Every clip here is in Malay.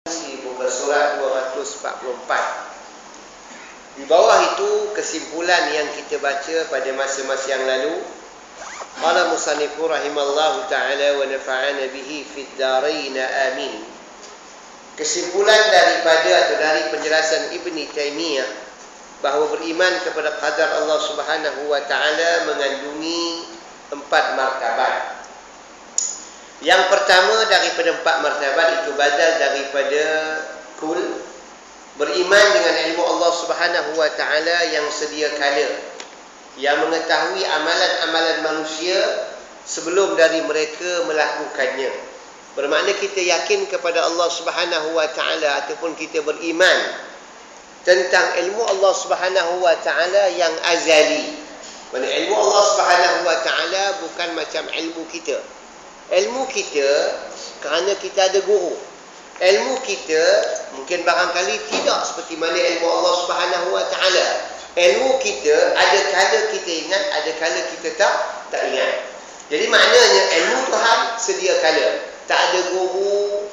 Muka surat 244. Di bawah itu kesimpulan yang kita baca pada masa-masa yang lalu. Qala musannifu rahimallahu ta'ala wa nafa'ana bihi fid dharain amin. Kesimpulan daripada atau dari penjelasan Ibn Taymiyah bahawa beriman kepada qadar Allah Subhanahu wa ta'ala mengandungi 4 martabat. Yang pertama daripada 4 martabat itu badal daripada kul, beriman dengan ilmu Allah Subhanahu wa ta'ala yang sedia kala, yang mengetahui amalan-amalan manusia sebelum dari mereka melakukannya. Bermakna kita yakin kepada Allah Subhanahu wa ta'ala ataupun kita beriman tentang ilmu Allah Subhanahu wa ta'ala yang azali. Maksudnya ilmu Allah Subhanahu wa ta'ala bukan macam ilmu kita. Ilmu kita kerana kita ada guru. Ilmu kita mungkin barangkali tidak seperti mana ilmu Allah Subhanahu wa ta'ala. Ilmu kita ada kala kita ingat, ada kala kita tak ingat. Jadi maknanya ilmu Tuhan sedia kala. Tak ada guru,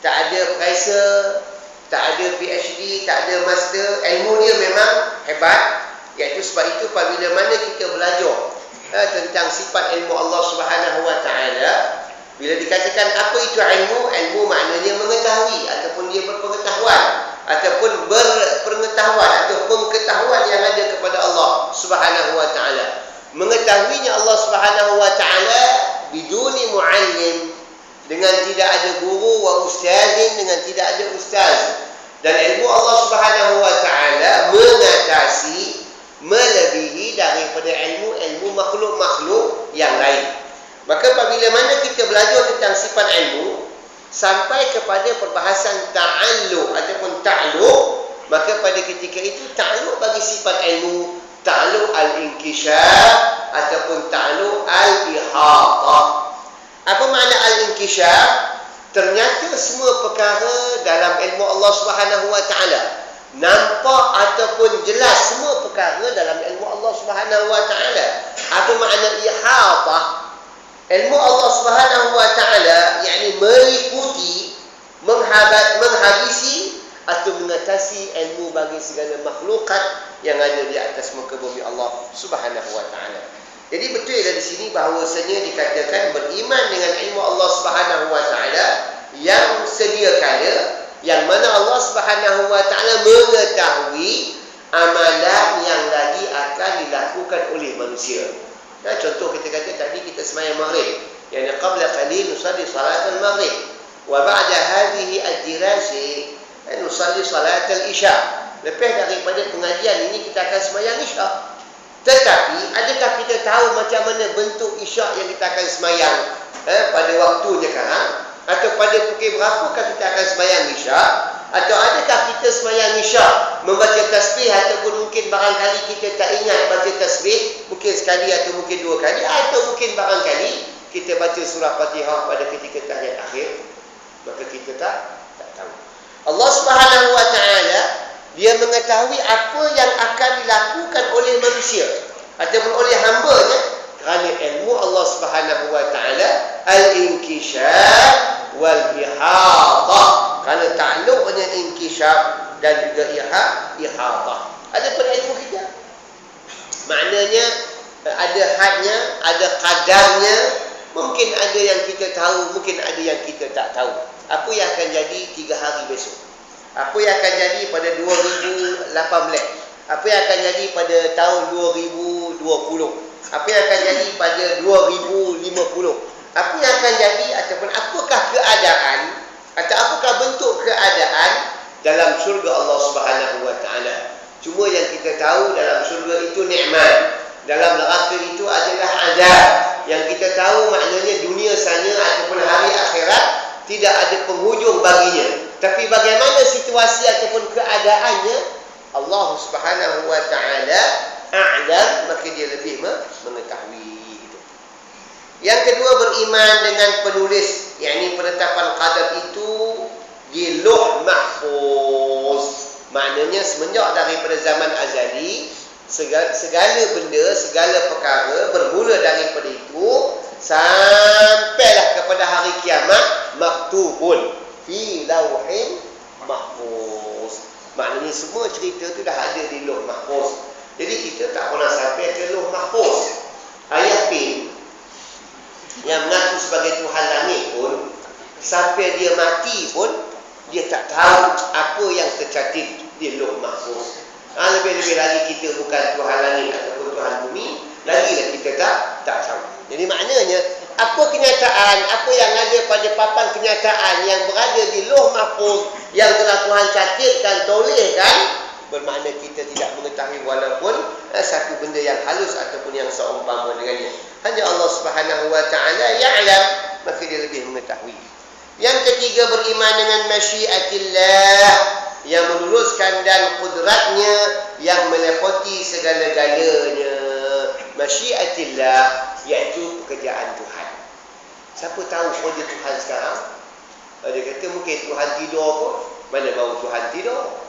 tak ada profesor, tak ada PhD, tak ada master. Ilmu dia memang hebat. Iaitu sebab itu apabila mana kita belajar tentang sifat ilmu Allah Subhanahu wa ta'ala, bila dikatakan apa itu ilmu, ilmu maknanya mengetahui ataupun dia berpengetahuan ataupun berpengetahuan atau pengetahuan yang ada kepada Allah Subhanahu wa ta'ala. Mengetahuinya Allah Subhanahu wa ta'ala biduni muallim, dengan tidak ada guru, wa ustazin, dengan tidak ada ustaz. Dan ilmu Allah Subhanahu wa ta'ala mengatasi, melebihi daripada ilmu makhluk-makhluk yang lain. Maka apabila mana kita belajar tentang sifat ilmu sampai kepada perbahasan ta'alluq ataupun ta'alluq, maka pada ketika itu ta'alluq bagi sifat ilmu, ta'alluq al-inkishaf ataupun ta'alluq al-ihatah. Apa makna al-inkishaf? Ternyata semua perkara dalam ilmu Allah Subhanahu wa ta'ala, nampak ataupun jelas semua perkara dalam ilmu Allah Subhanahu wa ta'ala. Apa makna ihatah? Ilmu Allah Subhanahu wa ta'ala yakni meliputi, menghabisi atau mengatasi ilmu bagi segala makhlukat yang ada di atas muka bumi Allah Subhanahu wa ta'ala. Jadi betul dari sini bahawasanya dikatakan beriman dengan ilmu Allah Subhanahu wa ta'ala yang sedia kala, yang mana Allah Subhanahu wa ta'ala mengetahui amalan yang lagi akan dilakukan oleh manusia. Nah, contoh kita kata tadi kita sembahyang maghrib, yani qabla qalil nusalli salat al-maghrib wa ba'da hadhihi ad-dirasi nusalli salat al-isya. Lepas daripada pengajian ini kita akan sembahyang isya. Tetapi adakah kita tahu macam mana bentuk isya yang kita akan sembahyang pada waktunya kan? Atau pada pukul berapakah kita akan sembahyang isya? Atau adakah kita sembahyang isya membaca tasbih ataupun mungkin barangkali kita tak ingat baca tasbih, mungkin sekali atau mungkin 2 kali, atau mungkin barangkali kita baca surah Fatihah pada ketika tahiyat akhir, maka kita tak tahu. Allah Subhanahu wa ta'ala dia mengetahui apa yang akan dilakukan oleh manusia ataupun oleh hamba-Nya kerana ilmu Allah Subhanahu wa ta'ala al-inkishaf wal ihatah, kerana ta'alluq dengan inkishaf dan juga ihatah. Ada pada ilmu kita. Maknanya ada hadnya, ada kadarnya. Mungkin ada yang kita tahu, mungkin ada yang kita tak tahu. Apa yang akan jadi 3 hari besok? Apa yang akan jadi pada 2018? Apa yang akan jadi pada tahun 2020? Apa yang akan jadi pada 2050? Apa yang akan jadi ataupun apakah keadaan atau apakah bentuk keadaan dalam syurga Allah Subhanahu wa ta'ala. Cuma yang kita tahu dalam syurga itu nikmat, dalam neraka itu adalah azab. Yang kita tahu maknanya dunia sana ataupun hari akhirat tidak ada penghujung baginya. Tapi bagaimana situasi ataupun keadaannya, Allah Subhanahu wa ta'ala a'lam, maka dia lebih mengetahui. Yang kedua, beriman dengan penulis, yakni penetapan qadar itu di Lauh Mahfuz. Maknanya semenjak daripada zaman azali, segala benda, segala perkara bermula daripada itu sampailah kepada hari kiamat maktubun. fi lauhin mahfuz. Maknanya semua cerita tu dah ada di lauh mahfuz. Jadi kita tak pernah sampai ke lauh mahfuz. Ayah Pin yang mengaku sebagai Tuhan langit pun, sampai dia mati pun dia tak tahu apa yang tercatat di lauh mahfuz. Lebih-lebih lagi kita bukan Tuhan langit ataupun Tuhan bumi, lagilah kita tak tahu. Jadi maknanya apa kenyataan, apa yang ada pada papan kenyataan yang berada di lauh mahfuz yang telah Tuhan catatkan, tolehkan, bermakna kita tidak mengetahui walaupun satu benda yang halus ataupun yang seumpama dengannya. Hanya Allah Subhanahu wa taala ya'lam, maka dia lebih mengetahui. Yang ketiga, beriman dengan masyiatillah, yang meluluskan dan kudratnya yang meliputi segala-galanya. Masyiatillah iaitu pekerjaan Tuhan. Siapa tahu kerja Tuhan sekarang? Dia kata mungkin Tuhan tidur pun, mana mahu Tuhan tidur?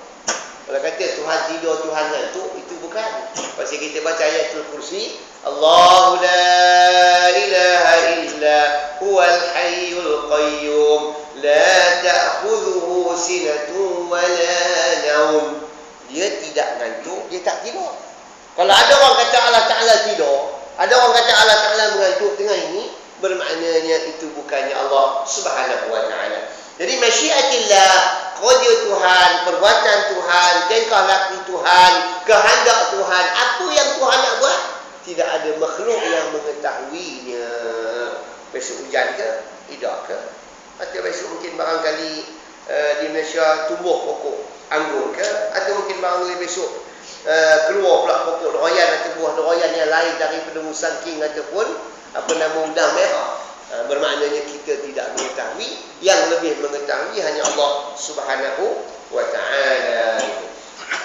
Kalau kata Tuhan tidur, Tuhan ngantuk, itu bukan. Pasal kita baca ayatul kursi, Allahu la ilaha illa huwal hayyul qayyum la ta'khudhuhu sinatun wa la naum. Dia tidak ngantuk, dia tak tidur. Kalau ada orang kata Allah Ta'ala tidur, ada orang kata Allah Ta'ala mengantuk tengah ini, bermaknanya itu bukannya Allah Subhanahu wa Ta'ala. Jadi masyiatillah, kerja Tuhan, perbuatan Tuhan, tingkah laku Tuhan, kehendak Tuhan, apa yang Tuhan nak buat, tidak ada makhluk yang mengetahuinya. Besok hujan ke? Tidak ke? Atau besok mungkin barangkali di Malaysia tumbuh pokok anggur ke? Atau mungkin barangkali besok keluar pula pokok durian atau buah durian yang lain daripada musangking ataupun apa nama udang merah. Bermaknanya kita tidak mengetahui, yang lebih mengetahui hanya Allah Subhanahu wa Ta'ala.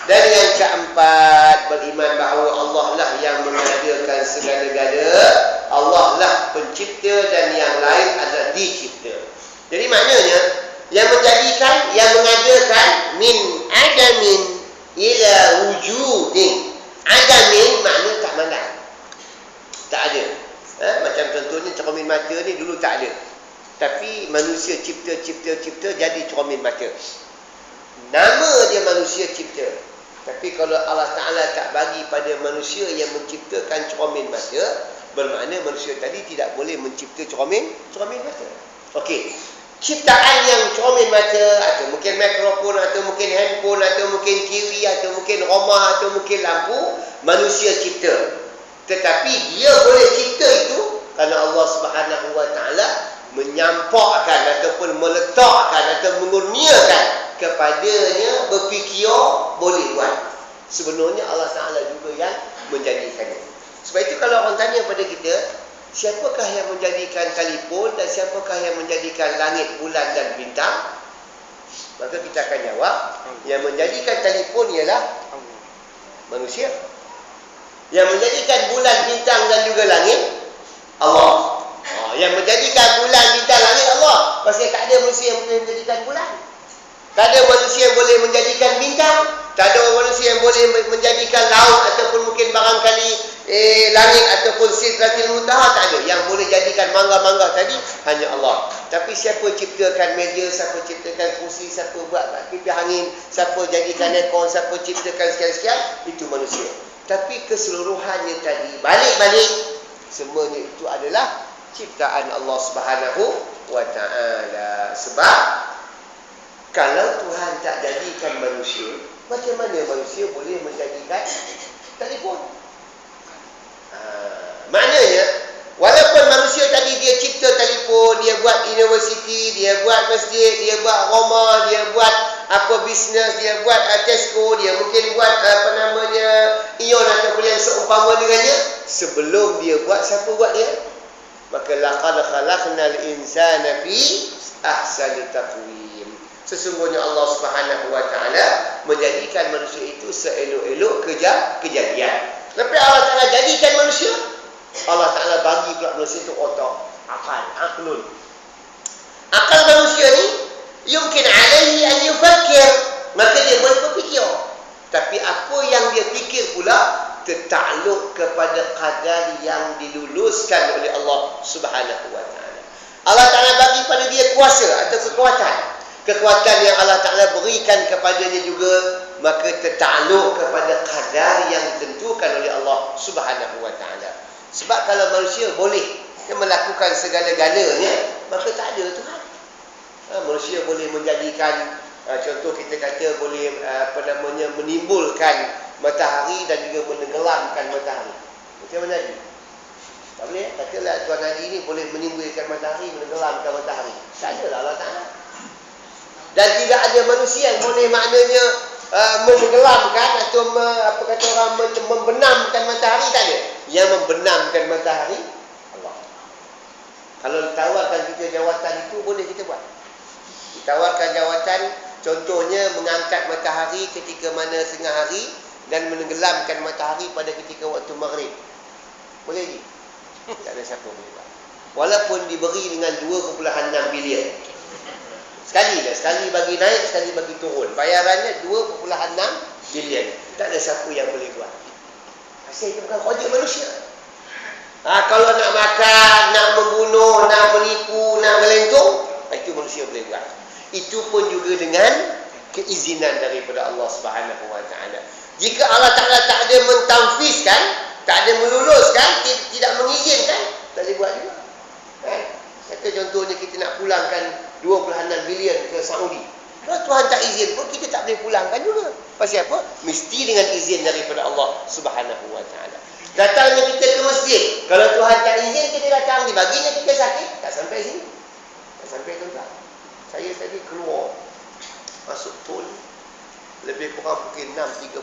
Dan yang keempat, beriman bahawa Allah lah yang mengadakan segala-gala, Allah lah pencipta dan yang lain adalah dicipta. Jadi maknanya yang menjadikan, yang mengadakan, min adamin ila wujudin. Adamin makna tak ada, tak ada. Macam contohnya cermin mata ni dulu tak ada, tapi manusia cipta jadi cermin mata. Nama dia manusia cipta, tapi kalau Allah Ta'ala tak bagi pada manusia yang menciptakan cermin mata, bermakna manusia tadi tidak boleh mencipta cermin mata. Okey, ciptaan yang cermin mata, atau mungkin mikrofon, atau mungkin handphone, atau mungkin TV, atau mungkin rumah, atau mungkin lampu, manusia cipta. Tetapi dia boleh cipta itu kerana Allah Subhanahu wa Ta'ala menyampakkan ataupun meletakkan atau mengurniakan kepadanya berfikir boleh buat. Sebenarnya Allah Ta'ala juga yang menjadikannya. Sebab itu kalau orang tanya pada kita, siapakah yang menjadikan telefon dan siapakah yang menjadikan langit, bulan dan bintang? Maka kita akan jawab, yang menjadikan telefon ialah manusia. Yang menjadikan bulan, bintang dan juga langit, Allah. Yang menjadikan bulan, bintang, langit, Allah. Pasal tak ada manusia yang boleh menjadikan bulan, tak ada manusia yang boleh menjadikan bintang, tak ada manusia yang boleh menjadikan laut ataupun mungkin barangkali langit ataupun sidratil muntaha. Tak ada. Yang boleh jadikan mangga-mangga tadi hanya Allah. Tapi siapa ciptakan meja, siapa ciptakan kursi, siapa buat kipas angin, siapa jadikan aircon, siapa ciptakan sekian-sekian, itu manusia. Tapi keseluruhannya tadi, balik-balik, semuanya itu adalah ciptaan Allah Subhanahu wa Ta'ala. Sebab kalau Tuhan tak jadikan manusia, macam mana manusia boleh menjadikan telefon? Maknanya, walaupun manusia tadi dia cipta telefon, dia buat universiti, dia buat masjid, dia buat rumah, dia buat bisnes, dia buat Tesco, dia mungkin buat Ion ataupun yang seumpama dengannya. Sebelum dia buat, siapa buat dia? Maka laqad khalaqnal insana fi ahsani taqwim. Sesungguhnya Allah Subhanahu wa Ta'ala menjadikan manusia itu seelok-elok kejadian. Lepas Allah Ta'ala jadikan manusia, Allah Ta'ala bagi pula manusia itu otak, akal. Akal manusia ni yumkin alaihi an yufakkir, maka dia boleh berfikir. Tapi apa yang dia fikir pula tertakluk kepada qadar yang diluluskan oleh Allah Subhanahu wa Ta'ala. Allah Ta'ala bagi pada dia kuasa atau kekuatan. kekuatan yang Allah Ta'ala berikan kepadanya juga, maka tertakluk kepada kadar yang ditentukan oleh Allah Subhanahu Wa Ta'ala. Sebab kalau manusia boleh melakukan segala-galanya, maka tak ada Tuhan. Manusia boleh menjadikan, contoh kita kata boleh menimbulkan matahari dan juga menenggelamkan matahari. Macam mana ni? Tak boleh. Katalah Tuan Haji ni boleh menimbulkan matahari, menenggelamkan matahari. Tak ada lah Allah Ta'ala. Dan tidak ada manusia yang boleh maknanya menenggelamkan atau membenamkan matahari. Tak ada. Yang membenamkan matahari Allah. Kalau ditawarkan kita jawatan itu, boleh kita buat. Ditawarkan jawatan, contohnya mengangkat matahari ketika mana tengah hari dan menenggelamkan matahari pada ketika waktu maghrib. Boleh lagi? Tak ada siapa boleh buat. Walaupun diberi dengan 2.6 bilion. Sekali bagi naik, sekali bagi turun. Bayarannya 2.6 bilion. Tak ada siapa yang boleh buat. Pasal itu bukan kerja manusia. Kalau nak makan, nak membunuh, nak menipu, nak melentung, itu manusia boleh buat. Itu pun juga dengan keizinan daripada Allah Subhanahu Wa Ta'ala. Jika Allah Ta'ala tak ada mentamfizkan, tak ada meluluskan, tidak mengizinkan, tak boleh buat juga. Kata contohnya kita nak pulangkan 2.6 bilion ke Saudi. Kalau Tuhan tak izin pun, kita tak boleh pulangkan juga. Pasal apa? Mesti dengan izin daripada Allah Subhanahu Wa Ta'ala. Datangnya kita ke masjid, kalau Tuhan tak izin kita datang, dibaginya kita sakit, tak sampai sini. Tak sampai tuan-tuan. Saya tadi keluar, masuk tol, lebih kurang pukul 6.35.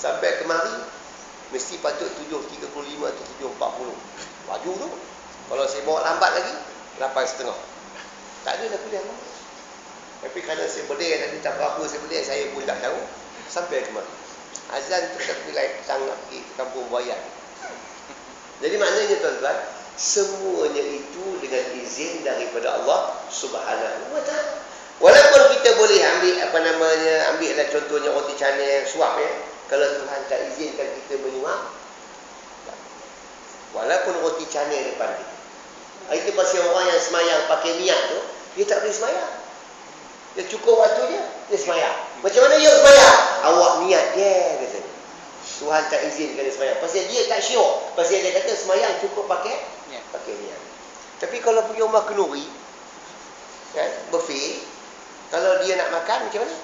Sampai kemari, mesti patut 7.35 atau 7.40. Laju tu. Kalau saya bawa lambat lagi, 8.30. Tak ada dah kuliah. Tapi kerana saya berdiri tadi, tak berapa saya berdiri, saya pun tak tahu. Sampai kemari. Azan tetap pilih petang nak pergi ke kampung Bayan. Jadi maknanya tuan-tuan, semuanya itu dengan izin daripada Allah Subhanahu Wa Ta'ala. Walaupun kita boleh ambillah contohnya roti canai yang suap ya. Kalau Tuhan tak izinkan kita menyuap, walaupun roti canai depan kita. Itu pasal orang yang semayang pakai niat tu, dia tak boleh semayang. Dia cukup waktu dia semayang. Macam mana dia semayang? Awak niat dia, katanya. Tuhan tak izinkan dia semayang. Pasal dia tak sure. Pasal dia kata semayang cukup pakai niat. Tapi kalau pergi rumah kenduri, kan, buffet, kalau dia nak makan macam mana?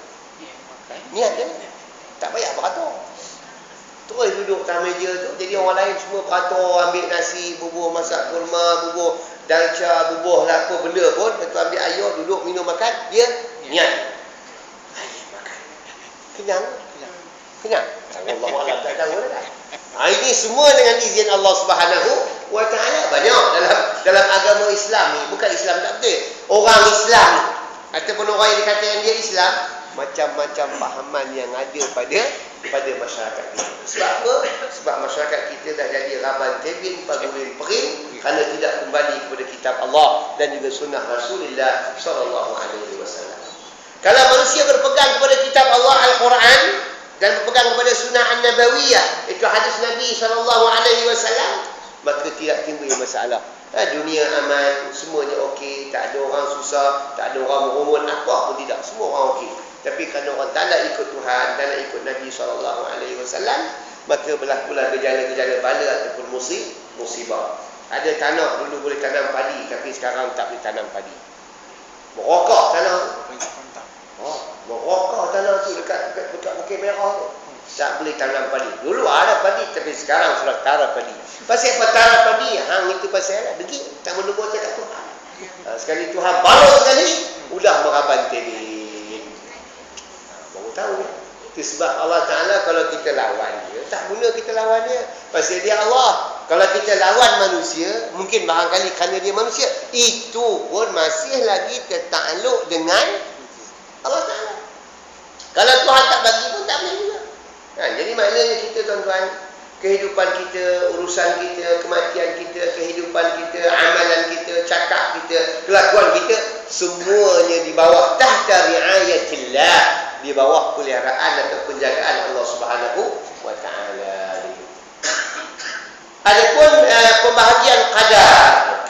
Niat dia. Tak payah beratur. Terus duduk atas meja tu. Jadi orang lain semua beratur, ambil nasi, bubuh masak kurma, bubuh dalca, bubuh lah apa benda pun. Lepas tu ambil air, duduk minum makan, dia niat. Air makan. Kenyang. Allah Allah tak tahu dah. Ini semua dengan izin Allah Subhanahu Wa Ta'ala. Banyak dalam agama Islam ni. Bukan Islam tak betul. Orang Islam ni, ataupun orang yang dikatakan dia Islam, macam-macam fahaman yang ada pada masyarakat kita. Sebab apa? Sebab masyarakat kita dah jadi raban tebin, pagulin pering, kerana tidak kembali kepada kitab Allah dan juga sunnah Rasulullah SAW. Kalau manusia berpegang kepada kitab Allah Al-Quran dan berpegang kepada sunnah An-Nabawiyah, itu hadis Nabi SAW, maka tidak timbul masalah. Dunia aman, semuanya okey, tak ada orang susah, tak ada orang merumun, apa pun tidak, semua orang okey. Tapi kerana orang tak nak ikut Tuhan, tak nak ikut Nabi SAW, maka berlakulah gejala-gejala bala ataupun musibah. Ada tanah dulu boleh tanam padi, tapi sekarang tak boleh tanam padi. Merokok tanah. Merokok tanah tu dekat Bukit Merah tu. Tak boleh tanam padi. Dulu ada padi, tapi sekarang sudah tara padi. Pasal apa tara padi? Hang itu pasal degil, tak menunggu cakap Tuhan. Sekali Tuhan balas sekali, udah meraban tebing. Baru tahu ni. Itu sebab Allah Ta'ala kalau kita lawan dia, tak guna kita lawan dia. Pasal dia Allah. Kalau kita lawan manusia, mungkin barangkali kerana dia manusia, itu pun masih lagi tertakluk dengan Allah Ta'ala. Kalau Tuhan tak bagi pun tak boleh juga. Jadi maknanya kita tuan-tuan, kehidupan kita, urusan kita, kematian kita, kehidupan kita, amalan kita, cakap kita, kelakuan kita, semuanya di bawah tahta riayatillah, di bawah peliharaan atau penjagaan Allah Subhanahu Wa Ta'ala. Adapun pembahagian qadar,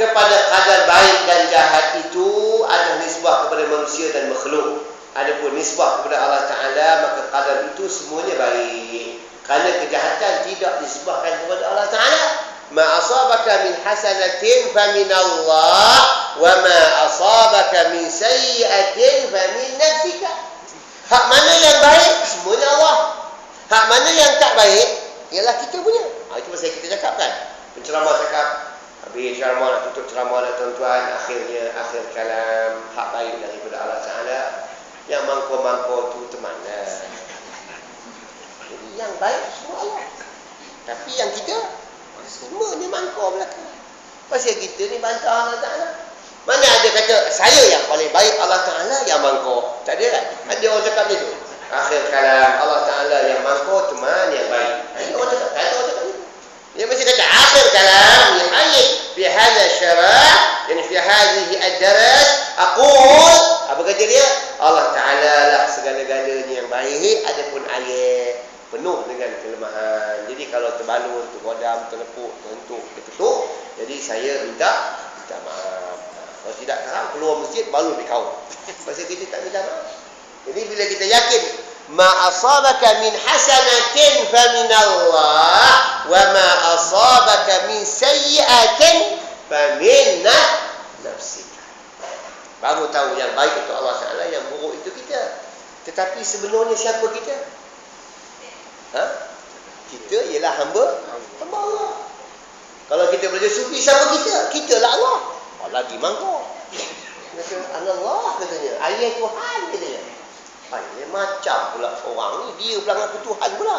kepada kadar baik dan jahat itu adalah nisbah kepada manusia dan makhluk. Adapun nisbah kepada Allah Ta'ala, maka kadar itu semuanya baik. Kerana kejahatan tidak disebahkan kepada Allah Ta'ala. Ma asabaka min hasanatin famin Allah, wa ma asabaka min sayyi'atin famin nafsika. Hak mana yang baik, semuanya Allah. Hak mana yang tak baik, ialah kita punya. Itu pasal kita cakap kan. Penceramah cakap, habis ceramah nak tutup ceramah dah tuan-tuan, akhirnya akhir kalam, hak baik daripada Allah Ta'ala. Yang mangkor-mangkor tu temana. Jadi yang baik semua Allah. Tapi yang kita semua ni mangkor belakang. Pasal kita ni bantah Allah Ta'ala. Mana ada kata saya yang paling baik, Allah Ta'ala yang mangkor. Tak ada kan? Ada orang cakap macam tu. Akhir kalam, Allah Ta'ala yang mangkor, teman yang baik. Ada orang cakap, tak ada orang cakap macam tu. Dia mesti kata akhir kalam yang ayat fi hadha syara', yani fi hadhihi ad-daras, aqul, apa kata dia? Allah Ta'ala lah segala-galanya yang baik, adapun ayat penuh dengan kelemahan. Jadi kalau terbalur, tergodam, terlepuk, terhentuk, terketuk, jadi saya minta maaf. Kalau tidak sekarang keluar masjid baru dikau. Pasal kita tak minta maaf. Jadi bila kita yakin ma asabaka min hasanatin fa min Allah, wa ma asabaka min sayyi'atin fa min nafsika. Baru tahu yang baik itu Allah Ta'ala, yang buruk itu kita. Tetapi sebenarnya siapa kita? Kita ialah hamba Allah. Kalau kita belajar sufi, siapa kita? Kita lah Allah. Lagi mangkuk. Kata Allah katanya, ayat Tuhan katanya. Dia macam pula orang ni, dia pula ngaku Tuhan pula.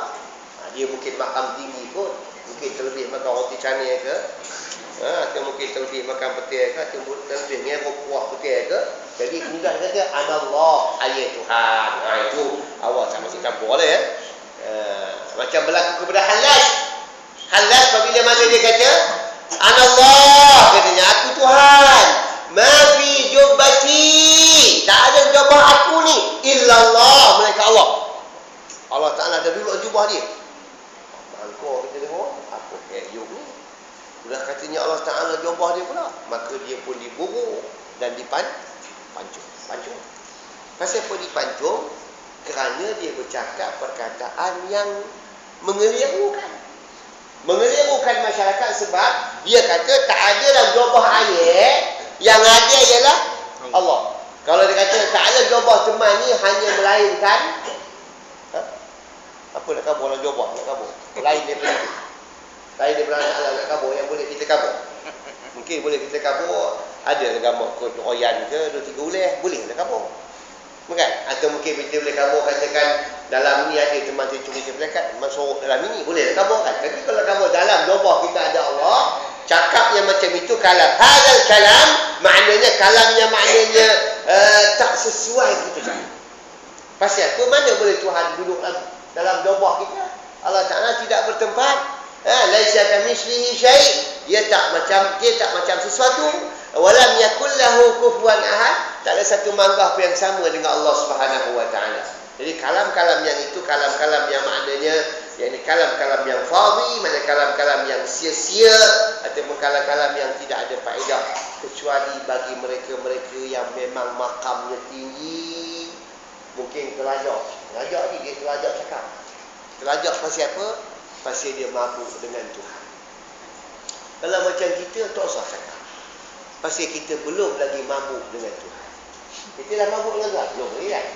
Dia mungkin makam tinggi pun, mungkin terlebih makan roti canai ke, atau mungkin terlebih makan petai ke, atau terlebih ngerok kuah petai ke. Jadi kemudian kata Allah, ayat Tuhan. Itu awak tak masuk campur lah ya. Macam berlaku kepada Halas. Halas apabila mana dia kata Anallah, katanya aku Tuhan. Ma fi jubbati, tak ada jubah aku ni illallah, melainkan Allah. Allah Ta'ala ada dulu jubah dia. Mangkor kita tengok, apa kayu ni? Sudah katanya Allah Ta'ala jubah dia pula, maka dia pun diburu dan pancung. Pasal apa dipancung? Kerana dia bercakap perkataan yang mengelirukan masyarakat, sebab dia kata tak ada dalam jubah ayat, yang ada ialah Allah. Kalau dia kata tak ada jubah teman ni hanya melainkan apa nak kabur dalam jubah, nak kabur lain daripada Allah nak kabur yang boleh kita kabur. Mungkin boleh kita kabur, ada gambar kod royan ke 2-3 uleh, boleh nak kabur. Bukan? Atau mungkin kita boleh kabur, katakan dalam ni ada teman saya curi kepelekat, masuk dalam ini, boleh nak kabur kan? Tapi kalau kabur dalam jubah kita ada Allah, cakap yang macam itu kalam. Hadal kalam, maknanya kalam yang maknanya tak sesuai kita cakap. Pasal apa? Mana boleh Tuhan duduk dalam jubah kita? Allah Ta'ala tidak bertempat. Laisa kamitslihi syai'. Dia tak macam sesuatu. Walam yakul lahu kufuwan ahad. Tak ada satu manggah pun yang sama dengan Allah Subhanahu wa Ta'ala. Jadi kalam-kalam yang itu, kalam-kalam yang maknanya, yakni kalam-kalam yang fadhi, mana kalam-kalam yang sia-sia, ataupun kalam-kalam yang tidak ada faedah, kecuali bagi mereka-mereka yang memang makamnya tinggi. Mungkin telajak ni, dia telajak cakap. Telajak pasal apa? Pasal dia mabuk dengan Tuhan. Kalau macam kita, tak usah cakap. Pasal kita belum lagi mabuk dengan Tuhan. Kita dah mabuk dengan Tuhan? Belum lagi kan?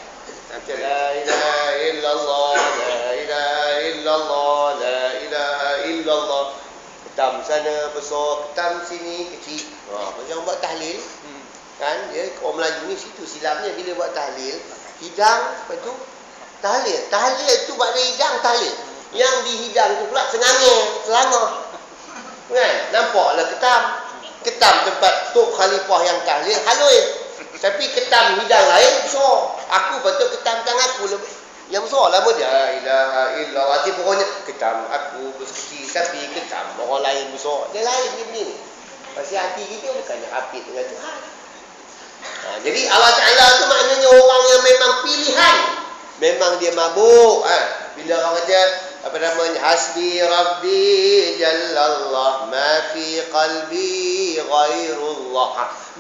La ilaha illallah, la ilaha illallah, la ilaha illallah. Ketam sana besar, ketam sini kecil. Macam buat tahlil. Kan? Dia orang Melayu ni situ silapnya bila buat tahlil. Hidang, lepas tu tahlil. Tahlil tu makna hidang tahlil. Yang dihidang tu pula selangor. Kan? Nampaklah ketam. Ketam tempat Tok Khalifah yang tahlil halus. Tapi ketam hidang lain besar. Aku patut ketam tangan aku lebih yang besar lah dia. La ilaha illallah. Arti pokoknya ketam aku kecil, tapi ketam orang lain besar. Dia lain ni. Pasal hati kita bukannya hafid dengan Tuhan. Jadi Allah Ta'ala tu maknanya orang yang memang pilihan. Memang dia mabuk. Bila orang kata apa namanya, hasbi rabbi jallallah ma fi qalbi ghairullah.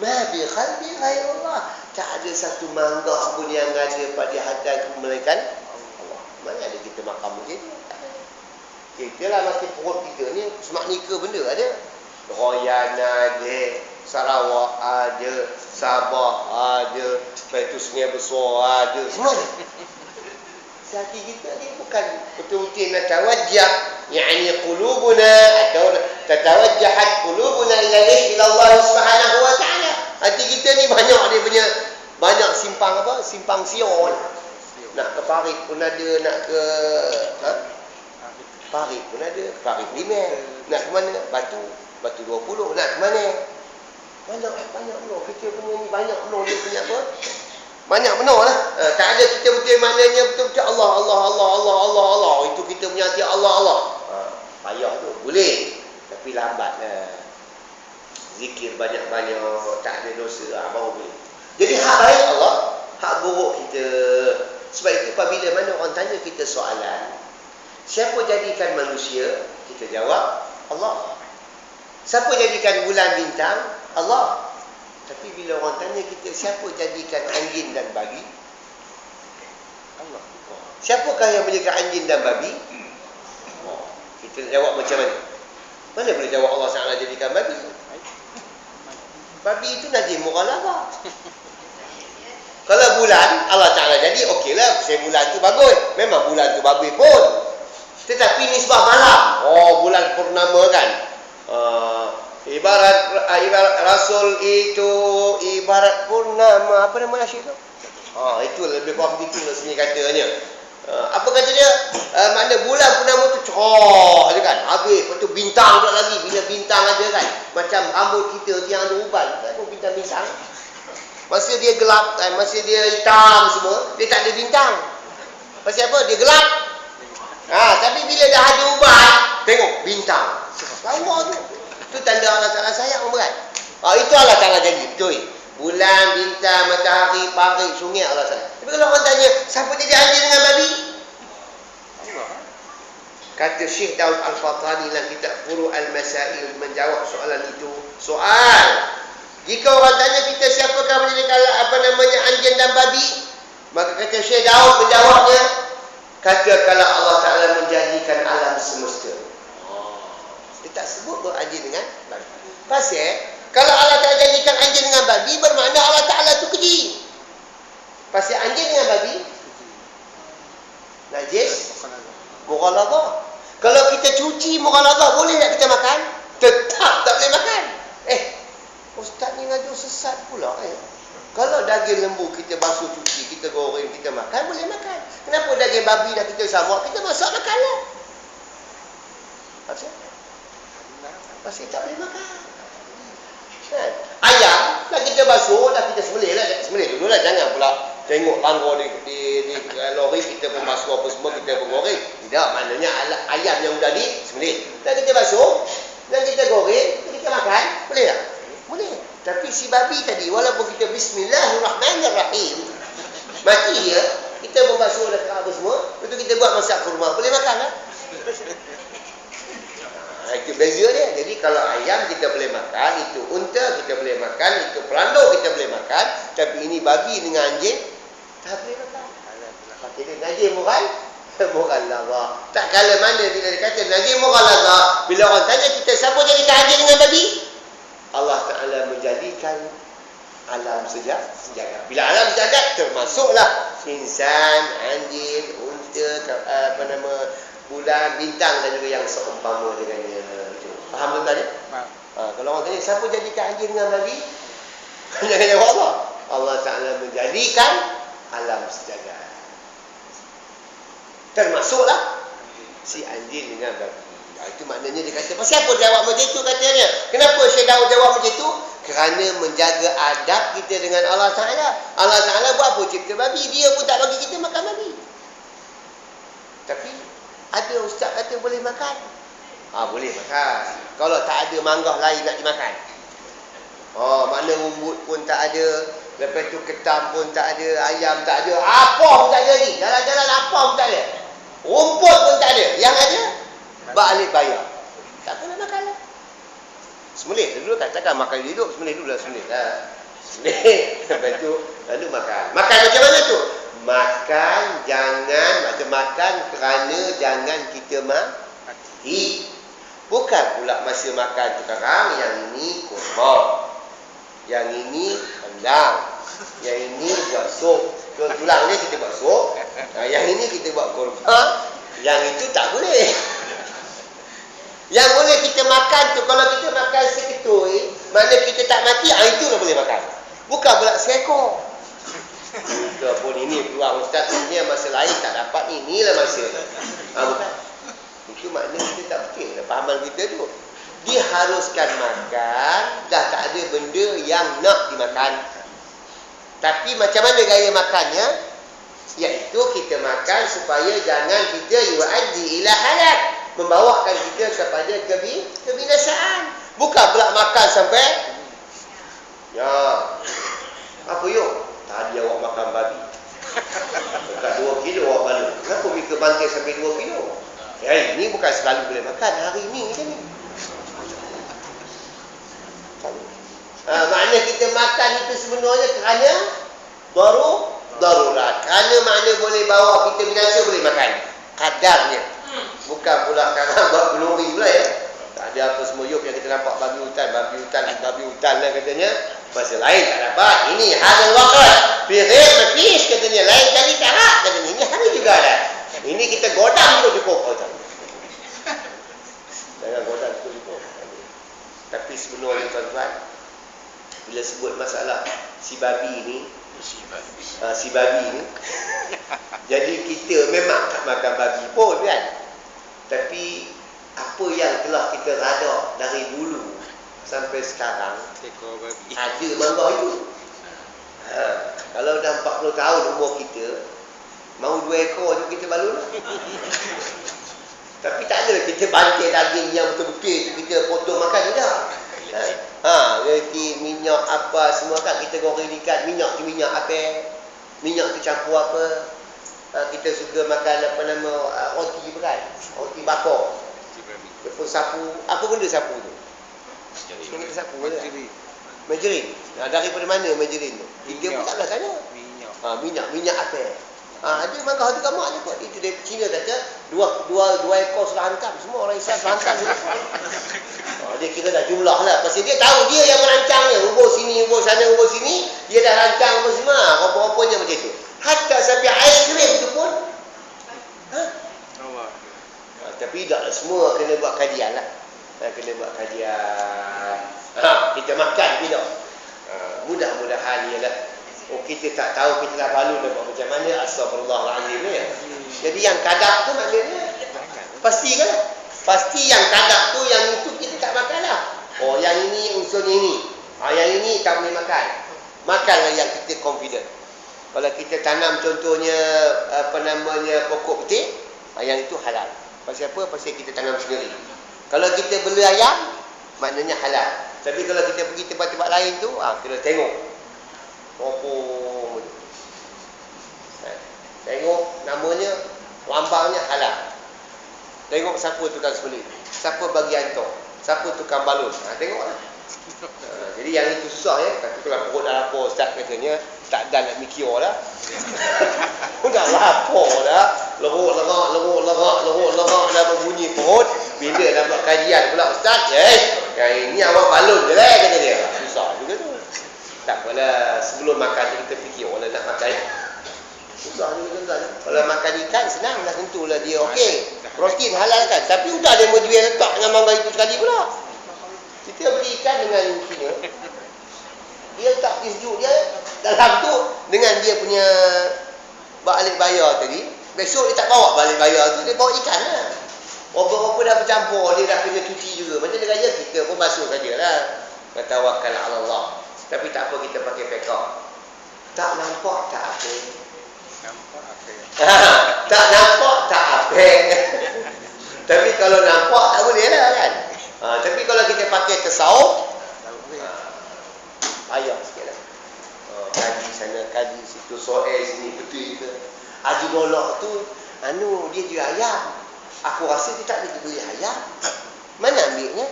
Ma fi qalbi ghairullah. Tak ada satu manggah pun yang ada pada hati aku melainkan Allah. Mana ada kita makam macam tu? Tak ada. Itulah masih perut kita ni semak nika benda ada. Royan ada, Sarawak ada, Sabah ada, lepas itu Sungai Besar ada, semua ada. Hati kita ni bukan betul-betul nak tawajjah, yakni qulubuna atau tatawajjahat qulubuna ila Allah Subhanahu wa taala. Hati kita ni banyak dia punya, banyak simpang apa? Simpang siur. Nak ke Parit pun ada, nak ke Parit pun ada, Parit Limau. Nak ke mana? Batu 20. Nak ke mana? Banyak benar. Kita punya ni banyak benar dia punya apa? Banyak benar lah. Tak ada kita betul maknanya betul-betul Allah. Itu kita punya hati Allah. Payah tu. Boleh. Tapi lambat lah. Zikir banyak-banyak. Tak ada dosa. Baru boleh. Jadi hak baik Allah. Hak buruk kita. Sebab itu apabila mana orang tanya kita soalan, siapa jadikan manusia? Kita jawab, Allah. Siapa jadikan bulan bintang? Allah. Tapi bila orang tanya kita, siapa jadikan anjing dan babi? Allah. Siapakah yang menjaga anjing dan babi? Kita jawab macam mana? Mana boleh jawab Allah Ta'ala jadikan babi? Babi itu najis mughalabah. Kalau bulan Allah Ta'ala jadi, okeylah, saya bulan tu bagus. Memang bulan tu bagus pun. Tetapi nisbah malam. Bulan purnama kan. Ibarat Rasul itu ibarat purnama. Apa nama nasyid tu? Itu lebih kurang begitu lah sini katanya. Apa kata dia? Mana bulan purnama tu cerah je kan. Habis, lepas tu bintang tak lagi. Bila bintang ada kan. Macam rambut kita yang ada uban. Tak ada bintang-bintang. Masa dia gelap kan, masa dia hitam semua, dia tak ada bintang. Pasal apa? Dia gelap. Tapi bila dah ada uban, tengok bintang. Lawa tu. Itu tanda Allah Ta'ala sayang berat. Itu Allah Ta'ala jadi. Betul. Bulan, bintang, matahari, parit, sungai Allah Ta'ala. Tapi kalau orang tanya, siapa jadi anjing dengan babi? Allah. Kata Syekh Daud Al-Fatani dalam kitab Furu' Al-Masail menjawab soalan itu. Soal. Jika orang tanya kita siapakah menjadikan anjing dan babi? Maka kata Syekh Daud menjawabnya. Kata kalau Allah Ta'ala menjadikan alam semesta. Dia tak sebut anjing dengan babi. Pasal kalau Allah Ta'ala jadikan anjing dengan babi, bermakna Allah Ta'ala tu keji. Pasal anjing dengan babi najis mughalazah. Kalau kita cuci mughalazah, boleh tak kita makan? Tetap tak boleh makan. Ustaz ni ngaju sesat pula. Kalau daging lembu kita basuh cuci, kita goreng, kita makan, boleh makan. Kenapa daging babi dah kita sambak, kita masak makanlah? Pasal tak boleh makan. Kan? Ayam dah kita basuh, dah kita sembelih lah. Sembelih dulu lah, jangan pula tengok langgar di lori kita pun basuh apa semua, kita pun goreng. Tidak, maknanya ayam yang dah disembelih. Dah kita basuh, dan kita goreng, kita makan, boleh tak? Boleh. Tapi si babi tadi, walaupun kita Bismillahirrahmanirrahim, mati dia, kita membasuh dah apa semua, lepas tu kita buat masak kurma, boleh makan lah. Itu beza dia. Jadi kalau ayam kita boleh makan, itu unta kita boleh makan, itu pelanduk kita boleh makan, tapi ini babi dengan anjing tak boleh makan. Pakai dia najis mughalazah. Tak kala mana bila dia kata najis mughalazah, bila orang tanya kita siapa jadikan anjing dengan babi? Allah Ta'ala menjadikan alam sejagat. Bila alam sejagat termasuklah insan, anjing, unta, bulan, bintang dan juga yang seumpama dengannya. Faham tuan-tuan ya? Kalau orang tanya siapa jadikan anjing dengan babi? Jangan jawab Allah. Allah Ta'ala menjadikan alam sejagat. Termasuklah si anjing dengan babi. Itu maknanya dia kata, pasal apa jawab macam itu katanya? Kenapa Syekh Daud jawab macam itu? Kerana menjaga adab kita dengan Allah Ta'ala. Allah Ta'ala buat apa cipta babi? Dia pun tak bagi kita makan babi. Tapi ada ustaz kata boleh makan. Boleh makan. Kalau tak ada manggah lain nak dimakan. Mana rumbut pun tak ada. Lepas tu ketam pun tak ada. Ayam tak ada. Apa pun tak ada ni. Jalan-jalan apa pun tak ada. Rumput pun tak ada. Yang ada balik bayar. Tak apa nak makan lah. Sembelih dulu kan. Takkan makan hidup. Sembelih dulu lah. Sembelih lah. Sembelih. Lepas tu lalu makan. Makan macam mana tu? Makan jangan macam makan kerana jangan kita mati. Bukan pula masa makan tu sekarang yang ini kurma. Yang ini rendang. Yang ini buat sup. Tulang ni kita buat sup. Yang ini kita buat kurma. Yang itu tak boleh. Yang boleh kita makan tu, kalau kita makan seketui, mana kita tak mati, itulah boleh makan. Bukan pula seekor. Walaupun ini peluang Ustaz, ini masa lain tak dapat, inilah masa. Bukan. Itu maknanya kita tak betul pahaman kita tu. Diharuskan makan, dah tak ada benda yang nak dimakan. Tapi macam mana gaya makannya? Iaitu kita makan supaya jangan kita yu'addi ila halak, membawakan kita kepada kebinasaan. Bukan pula makan sampai ya. Apa yuk? Tadi awak makan babi. Dekat 2 kilo awak balik. Kenapa Mika bantai sampai 2 kilo? Ya, ini bukan selalu boleh makan. Hari ini macam ni. Makna kita makan itu sebenarnya kerana darurat. Kerana makna boleh bawa kita binasa, boleh makan. Kadarnya. Bukan pula kerana buat peluri pula ya. Tak ada apa semua yuk yang kita nampak babi hutan lah katanya. Masa lain tak dapat. Ini hadal waqt. Firih mafis katanya. Lain kali tak nak katanya. Ini hari juga dah. Ini kita godam untuk cukup. Jangan godam untuk cukup. Tapi sebenarnya tuan-tuan, bila sebut masalah si babi ni, jadi kita memang tak makan babi pun kan. Tapi apa yang telah kita rada dari dulu sampai sekarang, ada mangga itu. Kalau dah 40 tahun umur kita, mau 2 ekor tu kita balun. Tapi tak ada kita bantai daging yang betul-betul kita potong makan tidak. Reti minyak apa semua kan kita goreng ikan, minyak tu minyak apa? Minyak tu campur apa? Kita suka makan apa nama roti berat, roti bakar. Lepas sapu, apa benda sapu tu? Kita sapu ke? Margarin. Daripada mana margarin tu? Dia pun taklah tanya. Minyak apa? Ada mangga tu kamu ada kot. Itu dari Cina kata dua ekor sudah hantam. Semua orang Islam sudah hantam semua. Dia kira dah jumlah lah. Pasal dia tahu dia yang merancangnya. Ubur sini, ubur sana, ubur sini. Dia dah rancang apa semua. Rupa-rupanya macam tu. Hatta sampai aiskrim tu pun. Tapi tak semua kena buat kajian lah. Kena buat kajian. Kita makan tidak. Mudah-mudahan ialah. Kita tak tahu, kita dah balu dah buat macam mana. Astagfirullahaladzim ya. Jadi yang kadap tu maknanya pasti kan? Pasti yang kadap tu, yang itu kita tak makan lah. Yang ini unsurnya ini. Yang ini tak boleh makan. Makanlah yang kita confident. Kalau kita tanam contohnya apa namanya pokok petik, yang itu halal. Pasal apa? Pasal kita tanam sendiri. Kalau kita beli ayam, maknanya halal. Tapi kalau kita pergi tempat-tempat lain tu, kena tengok. Tengok namanya, lambangnya halal. Tengok siapa tukang sembelih, siapa bagi hantar, siapa tukang balun. Tengoklah. Jadi yang itu susah ya. Tapi kalau perut dah lapar, Ustaz katanya tak dan nak mikir lah. Dah lapar dah, leruk dah berbunyi perut. Bila dah buat kajian pula Ustaz, yang ini awak balun je lah kata dia. Susah juga tu. Tak apalah, sebelum makan kita fikir orang nak makan. Susah juga tuan-tuan. Kalau makan ikan senang dah, tentulah dia okey. Protein halal kan. Tapi udah dia mau jual letak dengan mangga itu sekali pula. Kita beli ikan dengan Cina. Dia letak di sejuk dia dalam tu dengan dia punya balik bayar tadi. Besok dia tak bawa balik bayar tu, dia bawa ikan lah. Apa-apa dah bercampur, dia dah kena cuci juga. Macam dia kaya kita pun basuh sajalah. Tawakkal ala Allah. Tapi tak apa kita pakai pekak. Tak nampak tak apa. Tak nampak tak apa. Tapi kalau nampak tak boleh lah kan. Tapi kalau kita pakai tasawuf, payah sikit lah. Kaji sana, kaji situ, soal sini, betul ke. Haji Molok tu dia jual ayam. Aku rasa dia tak boleh beli ayam. Mana ambilnya?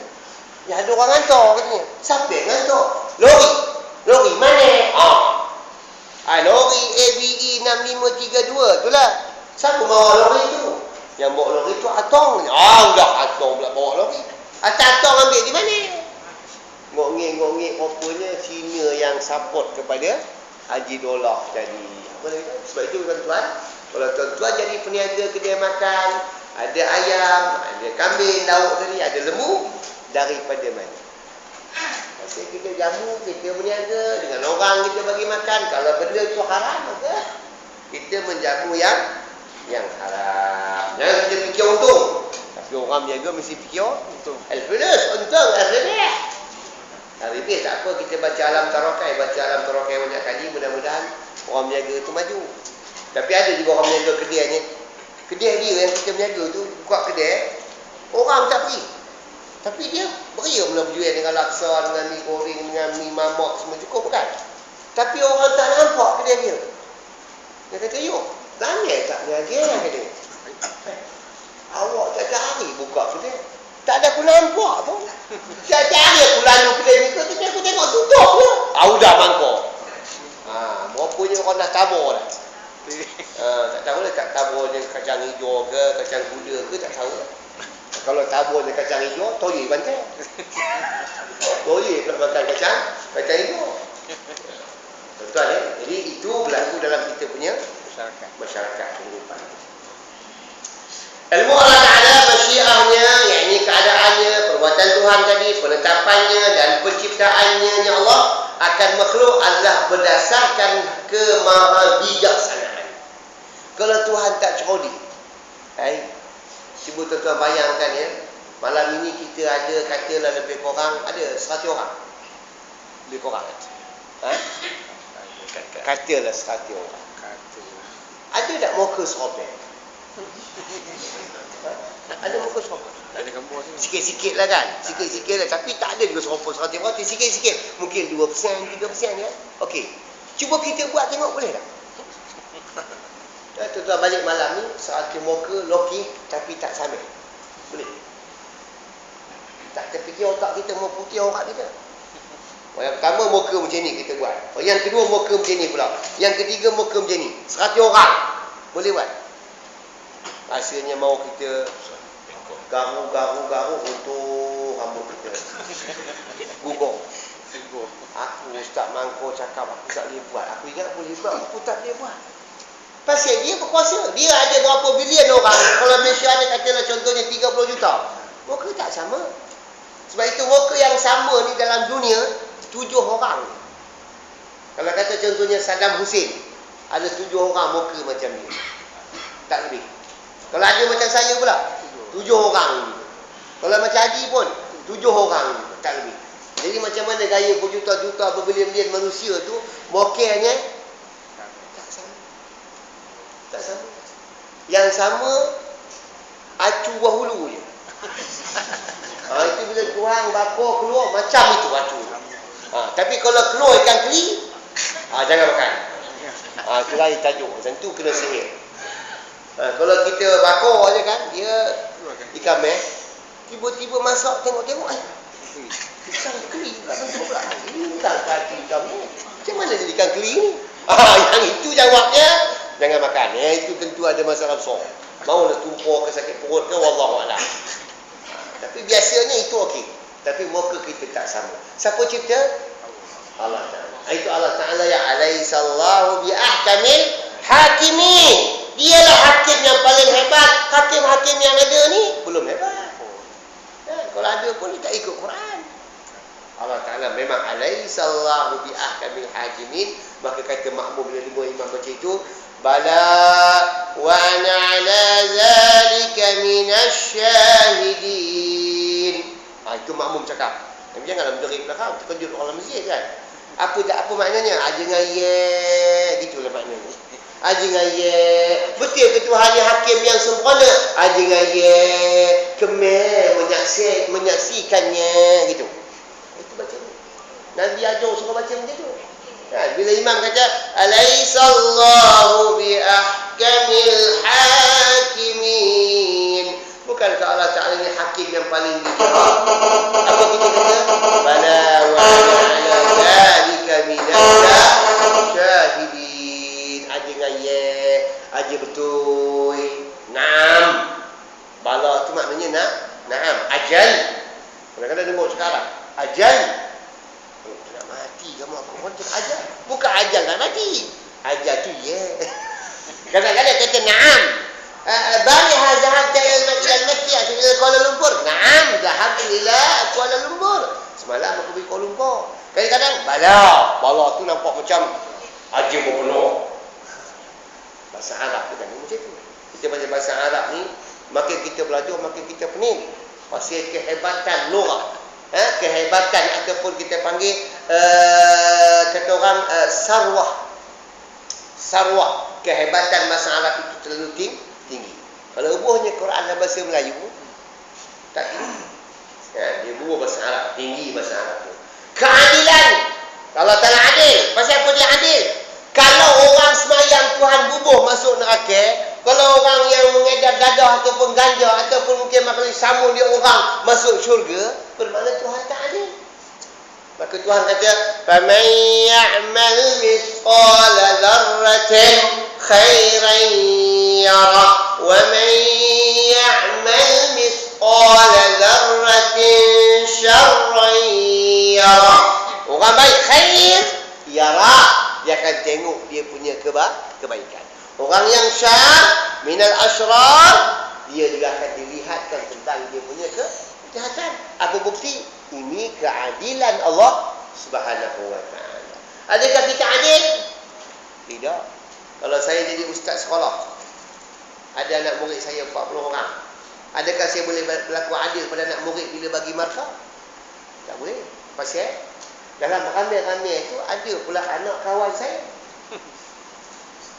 Ya ada orang hantar katanya. Siapa yang hantar? Lori mana? Lori ABE 6532 tu lah. Siapa bawa lori tu? Yang bawa lori tu Atong. Udah Atong pula bawa lori. Atong ambil di mana? Ngok-ngek rupanya senior yang support kepada Haji Dolah jadi. Apa lagi? Sebab itu tuan-tuan, kalau tuan-tuan jadi peniaga kedai makan, ada ayam, ada kambing, lauk tadi, ada lembu, daripada mana? Pasal kita jamu, kita berniaga dengan orang kita bagi makan. Kalau benda itu haram, maka kita menjamu yang haram. Jangan kita fikir untung. Tapi orang berniaga mesti fikir untung. Al-fulus, untung, al-ribih. Al-ribih tak apa, kita baca alam tarokai banyak kali, mudah-mudahan orang berniaga itu maju. Tapi ada juga orang berniaga kedai dia yang kita berniaga tu, buka kedai, orang tak pergi. Tapi dia beria mula berjual dengan laksa, dengan mi goreng, dengan mi mamak, semua cukup bukan? Tapi orang tak nampak kedai dia. Dia kata, yuk, langit tak berniaga lah kedai. Awak tak cari buka kedai. Tak ada aku nampak pun. Tak cari aku lalu kedai ni, tapi aku tengok tutup je. Dah mangkuk. Berapanya orang dah tabur dah. Tak tahulah tak taburnya kacang hijau ke, kacang kuda ke, tak tahu. Kalau taburnya kacang hijau, toye bantai. Toye pula makan kacang hijau. Betul ya? Jadi itu berlaku dalam kita punya masyarakat kehidupan. Ilmu Allah Ta'ala, masyiahnya, yakni keadaannya, perbuatan Tuhan tadi, penetapannya dan penciptaannya Allah akan makhluk adalah berdasarkan kemahabijaksanaan. Kalau Tuhan tak cerodi, cuba tuan-tuan bayangkan ya, malam ini kita ada katalah lebih kurang ada 100 orang. Lebih kurang. Katalah 100 orang. Ada tak muka seropek? Ada muka seropek? Sikit-sikit lah kan? Sikit-sikit lah. Tapi tak ada juga seropek 100 orang. Sikit-sikit. Mungkin 2%, 3% ya. Okey. Cuba kita buat tengok boleh tak? Tuan-tuan balik malam ni 100 muka loki tapi tak sama. Boleh? Tak terfikir otak kita mau putih orang kita. Yang pertama muka macam ni kita buat. Yang kedua muka macam ni pula. Yang ketiga muka macam ni. 100 orang. Boleh buat? Rasanya mau kita garu untuk rambut kita. Gugur. Aku Ustaz Mangko cakap aku tak boleh buat. Aku ingat boleh buat, aku tak boleh buat. Pasal dia berkuasa. Dia ada berapa bilion orang. Kalau Malaysia ada katalah contohnya 30 juta. Muka tak sama. Sebab itu muka yang sama ni dalam dunia 7 orang. Kalau kata contohnya Saddam Hussein, ada 7 orang muka macam ni. Tak lebih. Kalau ada macam saya pula, 7 orang. Kalau macam Haji pun 7 orang. Tak lebih. Jadi macam mana gaya berjuta-juta, berbilion-bilion manusia tu, mokirnya tak sama. Yang sama acu wahulu je. Itu bila Tuhan bakar keluar macam itu acu. Tapi kalau keluar ikan keli, jangan makan. Itu lain tajuk. Tentu kena sihir. Kalau kita bakar je kan, dia ikan meh, tiba-tiba masak tengok-tengok ikan keli tak tentu pula. Ini tak kaki ikan meh. Macam mana jadi ikan keli ni? Yang itu jawabnya jangan makan. Itu tentu ada masalah besar. Mau nak tumpur ke sakit perut ke, wallahualam. Tapi biasanya itu okey. Tapi muka kita tak sama. Siapa cipta? Allah Ta'ala. Itu Allah Ta'ala yang alaihissallahu bi'ahkamil hakimin. Dialah hakim yang paling hebat. Hakim-hakim yang ada ni belum hebat. Kalau ada pun dia tak ikut Quran. Allah Ta'ala memang alaihissallahu bi'ahkamil hakimin. Maka kata makmum bila 5 imam baca itu, bala wa ana ala zalika minasyahidin. Itu makmum cakap. Janganlah menderik belakang, terkejut orang masjid kan. Apa maknanya? Jangan gitulah maknanya. Jangan betul ke Tuhan yang hakim yang sempurna? Jangan kemeh menyaksikannya gitu. Itu baca. Nabi ajar suruh baca macam tu. Bila imam kata alaihissallahu bi'ahkamil hakim aja dengan ye, aja betul. Naam. Bala tu maknanya naam. Ajal. Kadang-kadang dengar sekarang. Ajal. Nak mati kamu aku pun ajal. Bukan ajal nak mati. Ajal tu ye. Kadang-kadang kata naam. Baliha zahabta ila al-Makkah ila Kuala Lumpur. Naam, zahab ila Kuala Lumpur. Semalam aku pergi Kuala Lumpur. Kadang-kadang bala tu nampak macam aja berpenuh. Bahasa Arab tu kan macam tu. Kita baca bahasa Arab ni, makin kita belajar makin kita pening. Pasal kehebatan lugah. Kehebatan ataupun kita panggil kata orang sarwah. Kehebatan bahasa Arab itu terlalu tinggi. Kalau ubahnya Quran dalam bahasa Melayu tak tinggi. Dia ubah bahasa Arab, tinggi bahasa Arab tu. Keadilan. Allah Ta'ala adil. Pasal apa dia adil? Kalau orang semayang Tuhan bubuh masuk neraka, kalau orang yang mengedar dadah ataupun ganja ataupun mungkin makan samun dia orang masuk syurga, bermakna Tuhan tak adil. Maka Tuhan kata, "Faman ya'mal mithqala dzarratin khairan yara wa man ya'mal mithqala dzarratin syarran yara." Orang baik khair yara, dia akan tengok dia punya kebaikan. Orang yang syar minal asyrar, dia juga akan dilihatkan tentang dia punya kejahatan. Apa bukti? Ini keadilan Allah Subhanahu wa ta'ala. Adakah kita adil? Tidak. Kalau saya jadi ustaz sekolah, ada anak murid saya 40 orang. Adakah saya boleh berlaku adil pada anak murid bila bagi markah? Tak boleh. Pasal dalam ramai-ramai itu ada pula anak kawan saya.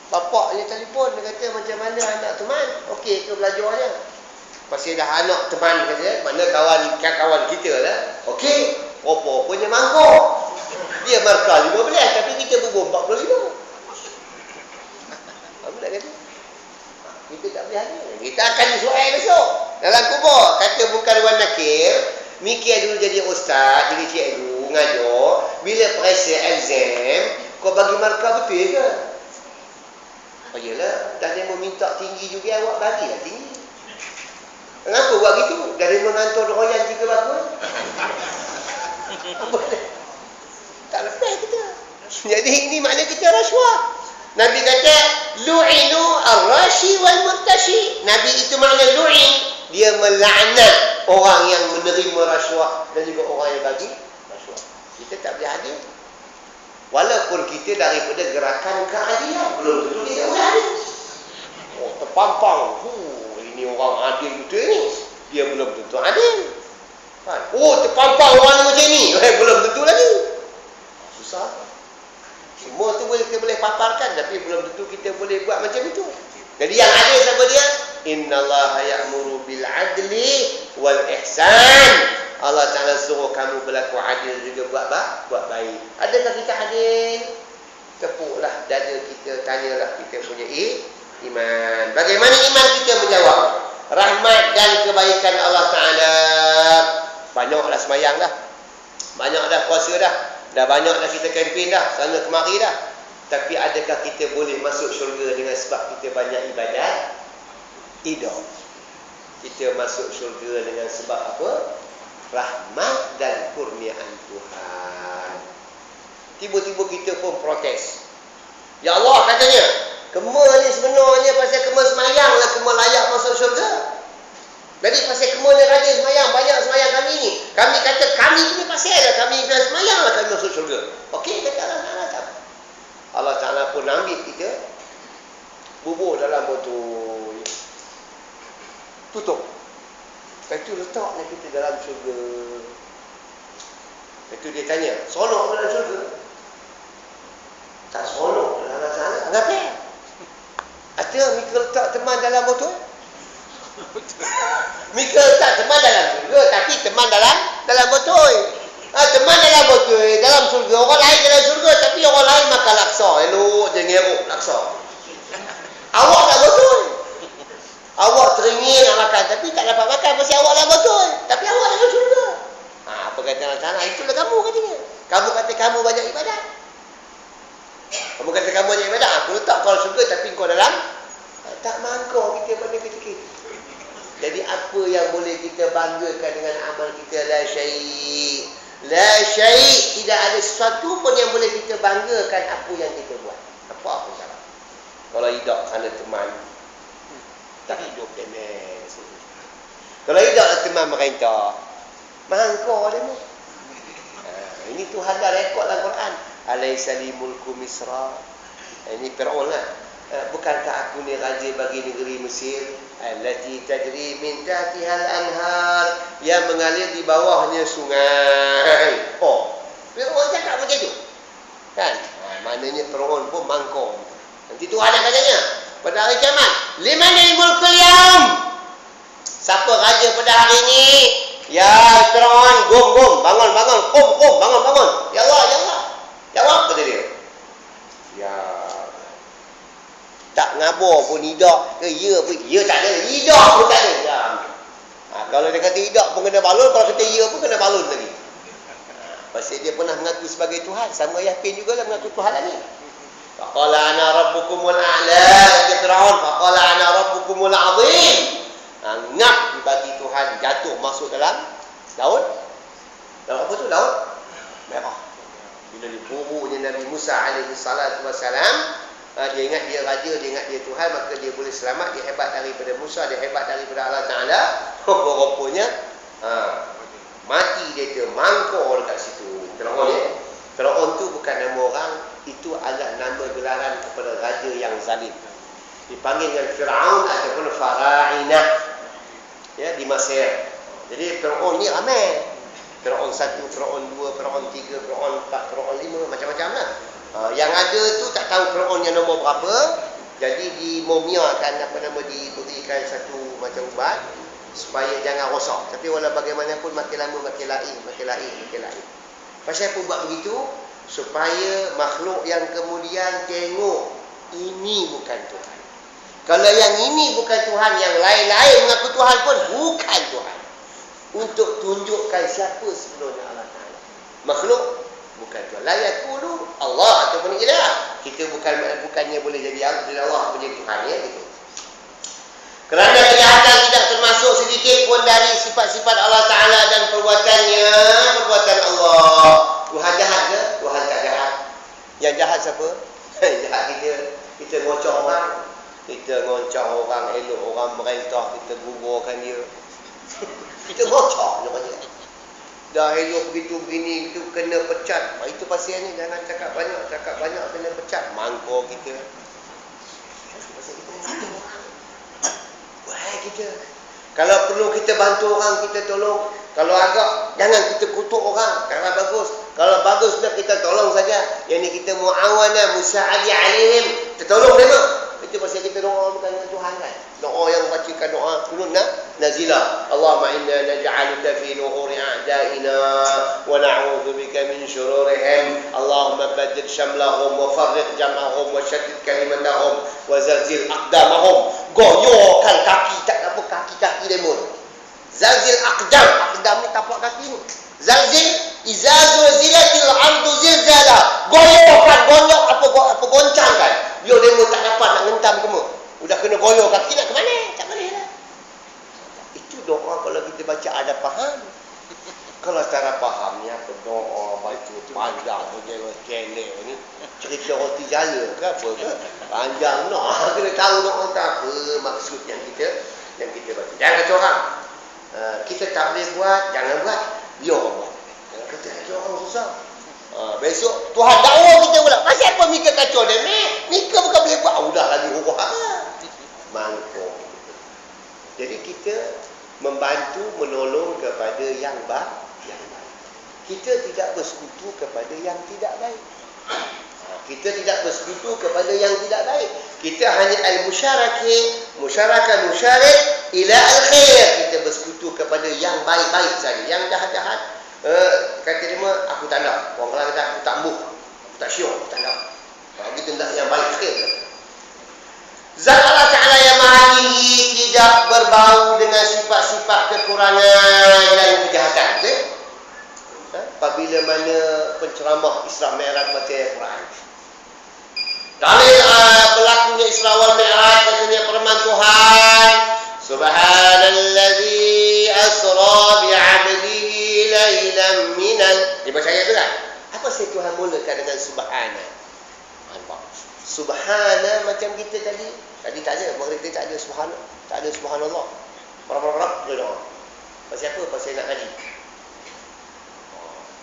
Bapaknya telefon, dia kata macam mana anak teman? Okey ke belajarnya? Pasal dah anak teman kata, mana kawan kita lah. Okey, apa-apanya mangkuk. Dia markah 15 tapi kita bubuh 45. Apa nak kata? Kita tak boleh adil. Kita akan disuai besok dalam kubur. Kata bukan Wan Nakir, mikir dulu jadi ustaz, jadi cikgu, ngajar. Bila periksa exam, kau bagi markah betul ke? Oh iyalah, dah dia minta tinggi juga, awak bagilah tinggi. Kenapa buat gitu? Dari mengantor royan 3 bakul. Tak lepas kita. Jadi ini makna kita rasuah. Nabi kata, lu'inu ar-rashi wal-murtashi. Nabi itu makna lu'in. Dia melaknat orang yang menerima rasuah dan juga orang yang bagi rasuah. Kita tak boleh adil. Walaupun kita daripada gerakan keadilan, belum tentu kita boleh adil. Oh, terpampang. Ini orang adil betul ni. Dia belum tentu adil. Kan? Oh, terpampang orang macam ni. Belum tentu lagi. Susah. Semua tu kita boleh paparkan, tapi belum tentu kita boleh buat macam itu. Jadi yang adil siapa dia? Innallaha ya'muru bil adli wal ihsan. Allah Ta'ala suruh kamu berlaku adil juga buat baik. Adakah kita adil? Tepuklah dada kita, tanyalah kita punya iman. Bagaimana iman kita menjawab? Rahmat dan kebaikan Allah Ta'ala. Banyaklah semayang dah. Banyaklah puasa dah. Dah banyaklah kita kempen dah. Sana kemari dah. Tapi adakah kita boleh masuk syurga dengan sebab kita banyak ibadat? Tidak. Kita masuk syurga dengan sebab apa? Rahmat dan kurniaan Tuhan. Tiba-tiba kita pun protes. Ya Allah katanya, kema ni sebenarnya pasal kema semayang lah kema layak masuk syurga. Jadi pasal kema ni rajin semayang, banyak semayang kami ni. Kami kata kami ni pasal lah kami semayang lah kami masuk syurga. Okey, kata Allah Ta'ala tak. Allah Ta'ala pun ambil kita, bubur dalam botol, tutup. Lepas tu letaklah kita dalam syurga. Lepas tu dia tanya, seronok dalam syurga? Tak seronok dalam sana. Kenapa? Ada Mika letak teman dalam botol? Mika letak teman dalam syurga, tapi teman dalam botol. Teman dalam botol, dalam syurga. Orang lain dalam syurga, tapi orang lain makan laksa. Elok je ngeruk laksa. Awak dalam botol. Awak teringin nak makan, tapi tak dapat makan pasal awak dalam botol. Tapi awak dalam syurga. Apa kata Allah Ta'ala? Itulah kamu katanya. Kamu kata kamu banyak ibadat. Kamu kata kamu hanya ibadah, aku letak kau syurga tapi kau dalam tak mangkau kita pada ketika itu. Jadi apa yang boleh kita banggakan dengan amal kita? La syai'. La syai', tidak ada sesuatu pun yang boleh kita banggakan apa yang kita buat. Apa salah? Kalau hidup sana teman tak hidup demes. Kalau hidup teman merintah, mangkau dia mu. Ini Tuhan dah rekod dalam Quran. Alaysa li mulku Misra. Ini Firaun lah. Bukankah aku ni raja bagi negeri Mesir? Allati tajri min tahtiha al-anhar, yang mengalir di bawahnya sungai. Oh, Firaun cakap macam tu. Kan? Maknanya Firaun pun mangkau. Nanti Tuhan akan tanya pada hari kiamat, limanil mulkul yaum? Siapa raja pada hari ini? Ya Firaun, gum, bangun, kum, bangun. Ya Allah. Jawab kata dia. Ya. Tak ngabur pun hidak ke ya pun. Ya tak ada. Hidak pun tak ada. Ya. Kalau dia kata hidak pun kena balun, kalau kata ya pun kena balun lagi. Pasal dia pernah mengaku sebagai Tuhan. Sama yakin juga lah mengaku Tuhan lagi. Faqala ana rabbukumul a'la. Kata Firaun. Faqala ana rabbukumul azim. Ngap bagi Tuhan, jatuh masuk dalam laut. Dalam apa tu? Laut merah. Bila diburunya Nabi Musa alaihi salatu wassalam, dia ingat dia raja, dia ingat dia Tuhan, maka dia boleh selamat. Dia hebat daripada Musa, dia hebat daripada Allah Ta'ala. Rupanya mati dia termangkau dekat situ. Firaun tu bukan nama orang, itu adalah nama gelaran kepada raja yang zalim. Dipanggil dengan Firaun ataupun Fara'inah, ya, di Mesir. Jadi Firaun ni ramai. Firaun 1, Firaun 2, Firaun 3, Firaun 4, Firaun 5, macam-macam lah. Yang ada tu tak tahu Firaun yang nombor berapa. Jadi dimomiakan, diberikan satu macam ubat supaya jangan rosak. Tapi walau bagaimanapun makin lama makin lain. Pasal apa buat begitu? Supaya makhluk yang kemudian tengok ini bukan Tuhan. Kalau yang ini bukan Tuhan, yang lain-lain mengaku Tuhan pun bukan Tuhan. Untuk tunjukkan siapa sebenarnya Allah Ta'ala. Makhluk bukan Tuhan. La yakulu Allah ataupun ilah. Kita bukannya boleh jadi Allah menjadi Tuhan, ya, gitu. Kerana kejahatan tidak termasuk sedikit pun dari sifat-sifat Allah Ta'ala dan perbuatannya, perbuatan Allah. Tuhan jahat ke? Tuhan tak jahat. Yang jahat siapa? Jahat kita ngocok orang. Kita ngoncah orang, elok orang merintah, kita gugurkan dia. Kita ngocah je banyak. Dah elok begitu begini, itu kena pecat. Itu pasal ni, jangan cakap banyak kena pecat. Mangkau kita. Pasal kita bantu orang. Wahai kita. Kalau perlu kita bantu orang, kita tolong. Kalau agak, jangan kita kutuk orang. Kalau bagus dah kita tolong saja. Yang ni kita mu'awana, musa'adi alaihim. Kita tolong memang. Itu pasal kita doa bukan dengan Tuhan kan. Doa yang bacakan doa kunut nazilah. Allahumma inna naj'aluka fi nuhuri a'daina wa na'udzu bika min syururihim. Allahumma baddil syamlahum wa farriq jam'ahum wa shaddid kalimatahum wa zalzil aqdamahum. Goyokkan kaki, tak apa kaki demo. Zalzil aqdam ni tapak kaki ni. Zalzil iza zulzilatil ardu zilzala. Goyok apa goncangkan. Biar demo tak dapat nak ngentam kamu. Udah kena goyok kaki nak ke mana? Tak boleh lah. Itu doa kalau kita baca ada faham. Kalau tak ada faham ni apa doa baca panjang kelek ni. Cerita roti jala ke apa ke? Panjang nak kena tahu doa tak apa maksud yang kita baca. Jangan kata orang. Kita tak boleh buat, jangan buat. Biar orang buat. Jangan kata orang susah. Besok Tuhan dakwa kita pula. Pasal apa Mika kacau dia? Mika bukan boleh buat. Udah lagi huruf. Mangkuk. Jadi kita membantu menolong kepada yang baik. Kita tidak bersekutu kepada yang tidak baik. Kita tidak bersekutu kepada yang tidak baik. Kita hanya musyarakah musyarik ila al-khair. Kita bersekutu kepada yang baik-baik saja. Yang jahat-jahat kata dia aku tak nak. Orang Kelang kata aku tak mbuh, aku tak syur, aku tak nak. Kalau kita nak yang baik khair. Zat Allah Ta'ala yang maha tinggi tidak berbau dengan sifat-sifat kekurangan dan kejahatan. Okay? Apabila mana penceramah Isra Mi'raj baca Al-Quran, Dalil berlakunya Isra wal Mi'raj, katanya firman Tuhan, Subhanallazi asra bi'abdihi lailan minal. Dia baca ayat tu kan? Apa sih Tuhan mulakan dengan subhana? Nampak? Subhana macam kita tadi. Tadi tak ada, maghrib kita tak ada subhana, tak ada subhanallah. Berapa-berapa dia doa. Pasal apa? Pasal nak ngaji.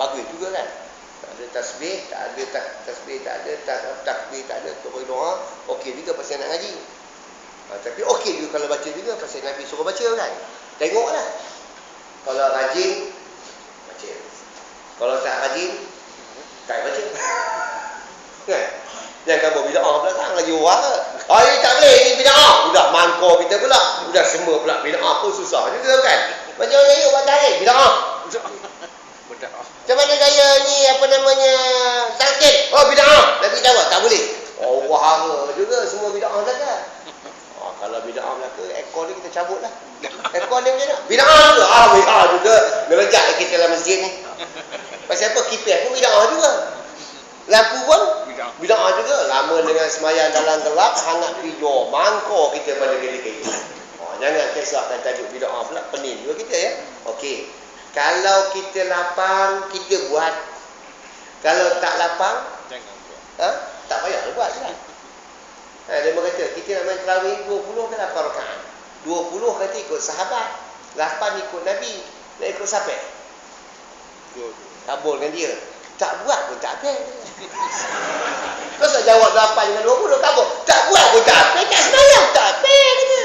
Bagus juga kan? Tak ada tasbih, tak ada tasbih, tak ada takbir, tak ada untuk doa. Okey juga pasal nak ngaji. Tapi okey juga kalau baca juga pasal Nabi suruh baca kan. Tengoklah. Kalau rajin baca. Kalau tak rajin tak baca. Kan? Yang kamu bid'ah belakang lagi orang. Ini tak boleh, ini bid'ah. Budak mangkor kita pula. Budak semua pula bid'ah pun susah juga kan. Macam mana you buat tarik bid'ah. Macam mana gaya ni apa namanya sakit. Oh bid'ah. Nabi dah buat tak boleh. Oh wahara juga semua bid'ah belaka. Kalau bid'ah belaka ekor ni kita cabut lah. Ekor ni macam mana? Bid'ah juga. Bid'ah juga. Ngelejak kita dalam masjid ni. Pasal apa? Kipas pun bid'ah juga. Lampu pun bid'ah juga. Lama dengan semayang dalam gelap, hangat hijau, mangkor kita pada kali-kali. Jangan kisahkan tajuk bid'ah pula, pening juga kita ya. Okey. Kalau kita lapang, kita buat. Kalau tak lapang, jangan buat. Tak payah buat kan. Dia berkata, kita nak main tarawih 20 ke 8 rakaat. 20 kata ikut sahabat, 8 ikut Nabi. Nak ikut siapa? Kabulkan dia. Tak buat pun tak apa. Kau tak jawab 8 dengan 20 kabul. Tak buat pun tak apa. Tak semayang tak apa kata.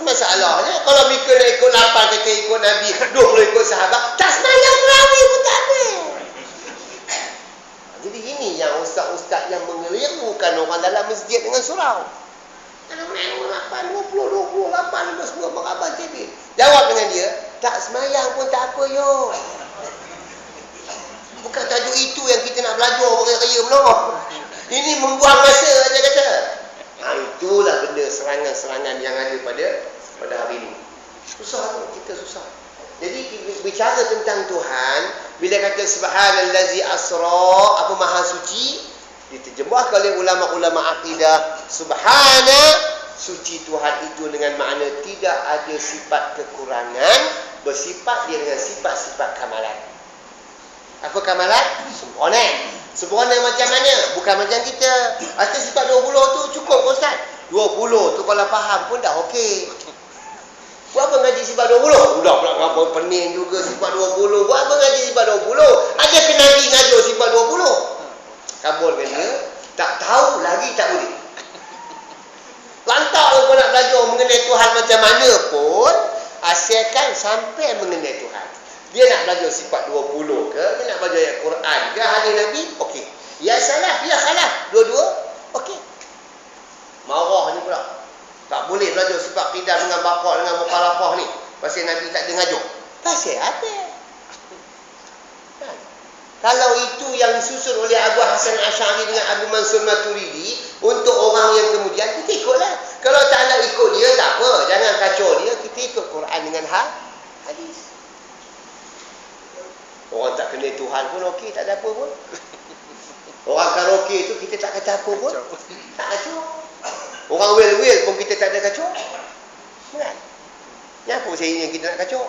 Masalahnya kalau mereka nak ikut 8 kata ikut Nabi, 20 ikut sahabat, tak semayang tarawih pun tak apa. Jadi ini yang ustaz-ustaz yang mengelirukan orang dalam masjid dengan surau. Kalau main 8, 20, 28 semua mengabang TV. Jawab dengan dia, tak semayang pun tak apa yo. Bukan tajuk itu yang kita nak belajar beraya-raya belum. Ini membuang masa aja kata. Itulah benda serangan-serangan yang ada pada hari ini. Susah tu, kita susah. Jadi bicara tentang Tuhan, bila kata subhanallazi asra, apa maha suci, diterjemahkan oleh ulama-ulama akidah, subhana, suci Tuhan itu dengan makna tidak ada sifat kekurangan, bersifat dia dengan sifat-sifat kamalan. Apa kamalan? Sempurna. Sempurna macam mana? Bukan macam kita. Asal sifat 20 tu cukup Ustaz. 20 tu kalau faham pun dah okey. Buat apa ngaji sifat 20? Udah pula ngapa pening juga sifat 20. Buat apa ngaji sifat 20? Ada ke Nabi ngajar sifat 20? Kabulkan dia. Tak tahu lagi tak boleh. Lantak pun nak belajar mengenai Tuhan macam mana pun, asalkan sampai mengenai Tuhan. Dia nak belajar sifat 20 ke, dia nak belajar ayat Quran ke, hadis Nabi, okey. Ya salah, ya salah. Dua-dua, okey. Marah ni pula. Tak boleh belajar sifat qidah dengan bapak dengan mukhalafah ni. Pasal Nabi tak ada ngajar. Pasal apa? Kan? Kalau itu yang disusun oleh Abu Hasan Asy'ari dengan Abu Mansur Maturidi untuk orang yang kemudian, kita ikutlah. Kalau tak nak ikut dia, tak apa. Jangan kacau dia. Kita ikut Quran dengan hadis. Orang tak kenal Tuhan pun okey, tak ada apa pun. Orang karaoke tu kita tak kata apa pun. Tak kacau. Orang wel-wel pun kita tak ada kacau. Kan? Kenapa saya ini yang kita nak kacau?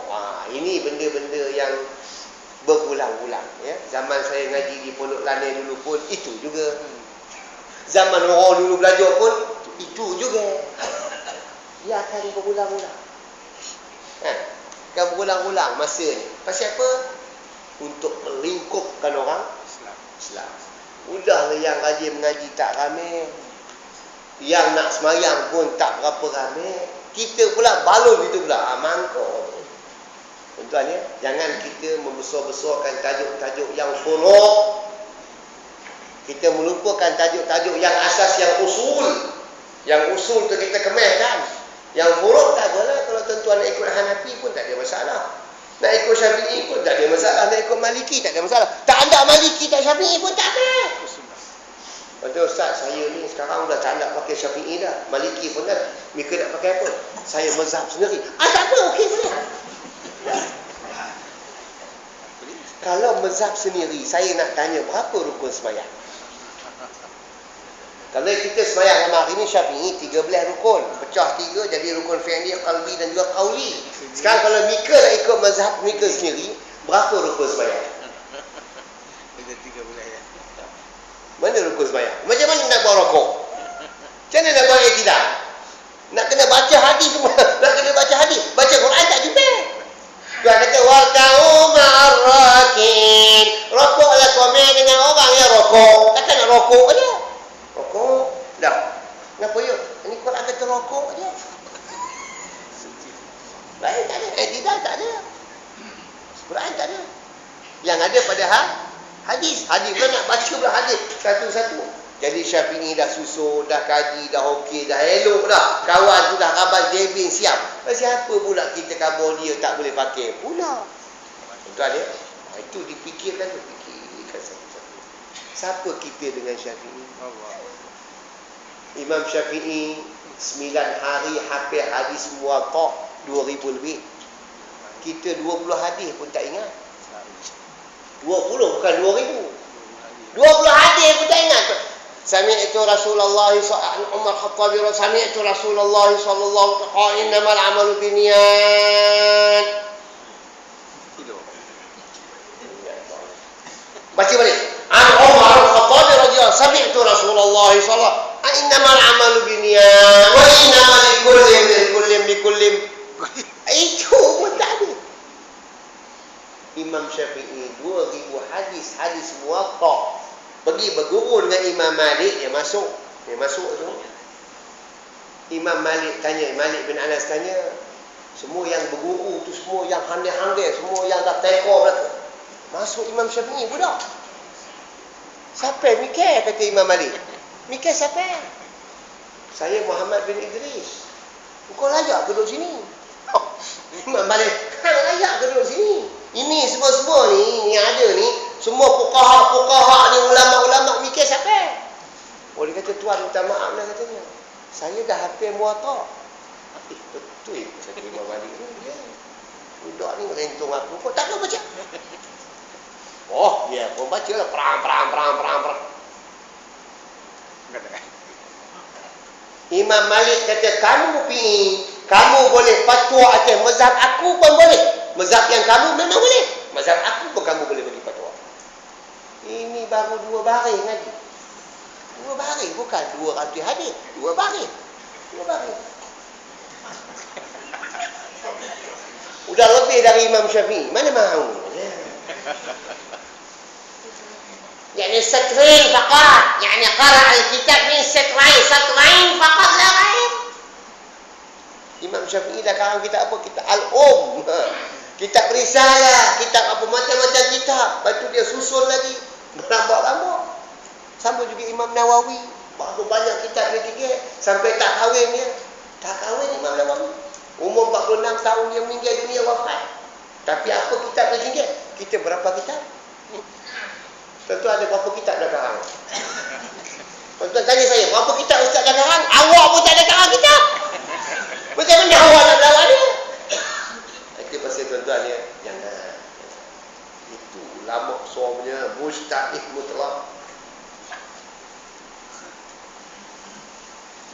Ini benda-benda yang berulang-ulang. Ya? Zaman saya ngaji di Pondok Lanai dulu pun itu juga. Zaman orang dulu belajar pun itu juga. Dia akan berulang-ulang. Akan berulang-ulang masa ni. Pasal apa? Untuk melingkupkan orang Islam. Udahlah yang rajin mengaji tak ramai. Yang nak semayang pun tak berapa ramai. Kita pula balon itu pula. Mangkuk. Tuan-tuan ya, jangan kita membesar-besarkan tajuk-tajuk yang furuk. Kita melupakan tajuk-tajuk yang asas, yang usul. Yang usul tu kita kemahkan. Yang furuk tak apalah. Kalau tuan-tuan nak ikut Hanafi pun tak ada masalah. Nak ikut Syafi'i pun tak ada masalah. Nak ikut Maliki tak ada masalah. Tak ada Maliki tak Syafi'i pun tak ada. Betul Ustaz, saya ni sekarang dah tak nak pakai Syafi'i dah. Maliki pun dah. Mereka nak pakai apa? Saya mazhab sendiri. Tak apa, okey boleh. Kalau mazhab sendiri, saya nak tanya berapa rukun sembahyang? Kalau kita sembahyang lama hari ni Syafi'i 13 rukun. Pecah 3 jadi rukun fi'li, qalbi dan juga qauli. Sekarang kalau Mika nak ikut mazhab Mika sendiri, berapa rukun sembahyang? Ada 13 ya. Mana rukun sembahyang? Macam mana nak buat rokok? Macam mana nak buat iktidal? Nak kena baca hadis semua. Nak kena baca hadis. Baca Quran tak jumpa. Dia kata warka'u ma'arrakin. Rokoklah komen dengan orang yang rokok. Takkan nak rokok aja. Rokok. Dah. Kenapa yuk? Ini Quran kata rokok aja. Lain tak ada. Iktidal tak ada. Quran tak ada. Yang ada pada hadis. Hadis pula nak baca pula hadis satu-satu. Jadi Syafi'i dah susun, dah kaji, dah okey, dah elok dah. Kawan tu dah rabas jebin siap. Siapa pula kita kabur dia tak boleh pakai pula. Tuan dia, itu dipikirkan tu, fikirkan satu-satu. Siapa kita dengan Syafi'i? Allah. Imam Syafi'i 9 hari hafal hadis Muwatta 2000 lebih. Kita 20 hadis pun tak ingat. 20 bukan 2000. 20 hadis pun tak ingat. Sami'tu Rasulullah Umar Khattabi sami'tu Rasulullah sallallahu alaihi wasallam innamal amalu binniyat. Baca balik. An Umar Khattabi radhiyallahu sami'tu Rasulullah sallallahu alaihi wasallam innamal amalu binniyat wa innamal likulli. Itu pun tak ada. Imam Syafi'i 2000 hadis Muwatta. Pergi berguru dengan Imam Malik, dia masuk tu. Imam Malik tanya, Malik bin Anas tanya, semua yang berguru tu, semua yang handai-handai, semua yang dah tekor dah tu. Masuk Imam Syafi'i budak. Siapa mikir, kata Imam Malik. Mikir siapa? Saya Muhammad bin Idris. Kau layak duduk sini. Imam Malik, kau layak duduk sini. Ini semua ni yang ada ni, semua fuqaha ni, ulama-ulama mikir siapa? Oh, dia kata, tuan minta maaf lah katanya. Saya dah hafal Muwatta. Betul kata Imam Malik ni. Budak ni rentung aku. Kau tak tahu baca? Oh, ya, kau baca lah. Perang. Imam Malik kata, kamu boleh fatwa atas mazhab aku pun boleh. Mazhab yang kamu memang boleh. Mazhab aku pun kamu boleh bagi fatwa. Ini baru 2 baris lagi. 2 baris, bukan 200 hadis. 2 baris. Udah lebih dari Imam Syafi'i. Mana mahu? يعني سطرين فقط يعني قرأ الكتاب من سطرين فقط لا غير. Imam Syafi'i dah karang kitab apa? Kitab Al-Um, kitab Risalah, kitab apa macam-macam kitab. Lepas tu dia susun lagi berambak-rambak. Sama juga Imam Nawawi, berapa banyak kitab dia tinggal sampai tak kahwin dia. Tak kahwin Imam Nawawi. Umur 46 tahun dia meninggal dunia, wafat. Tapi apa kitab dia tinggal? Kita berapa kitab? Tentu ada berapa kitab dah karang. Tuan-tuan tanya saya, berapa kitab ustaz dah karang? Awak pun tak ada karang kitab. Macam mana awak nak lawan dia? Itu pasal tuan-tuan ya, jangan. Itu ulama suaminya mustahil mutlak.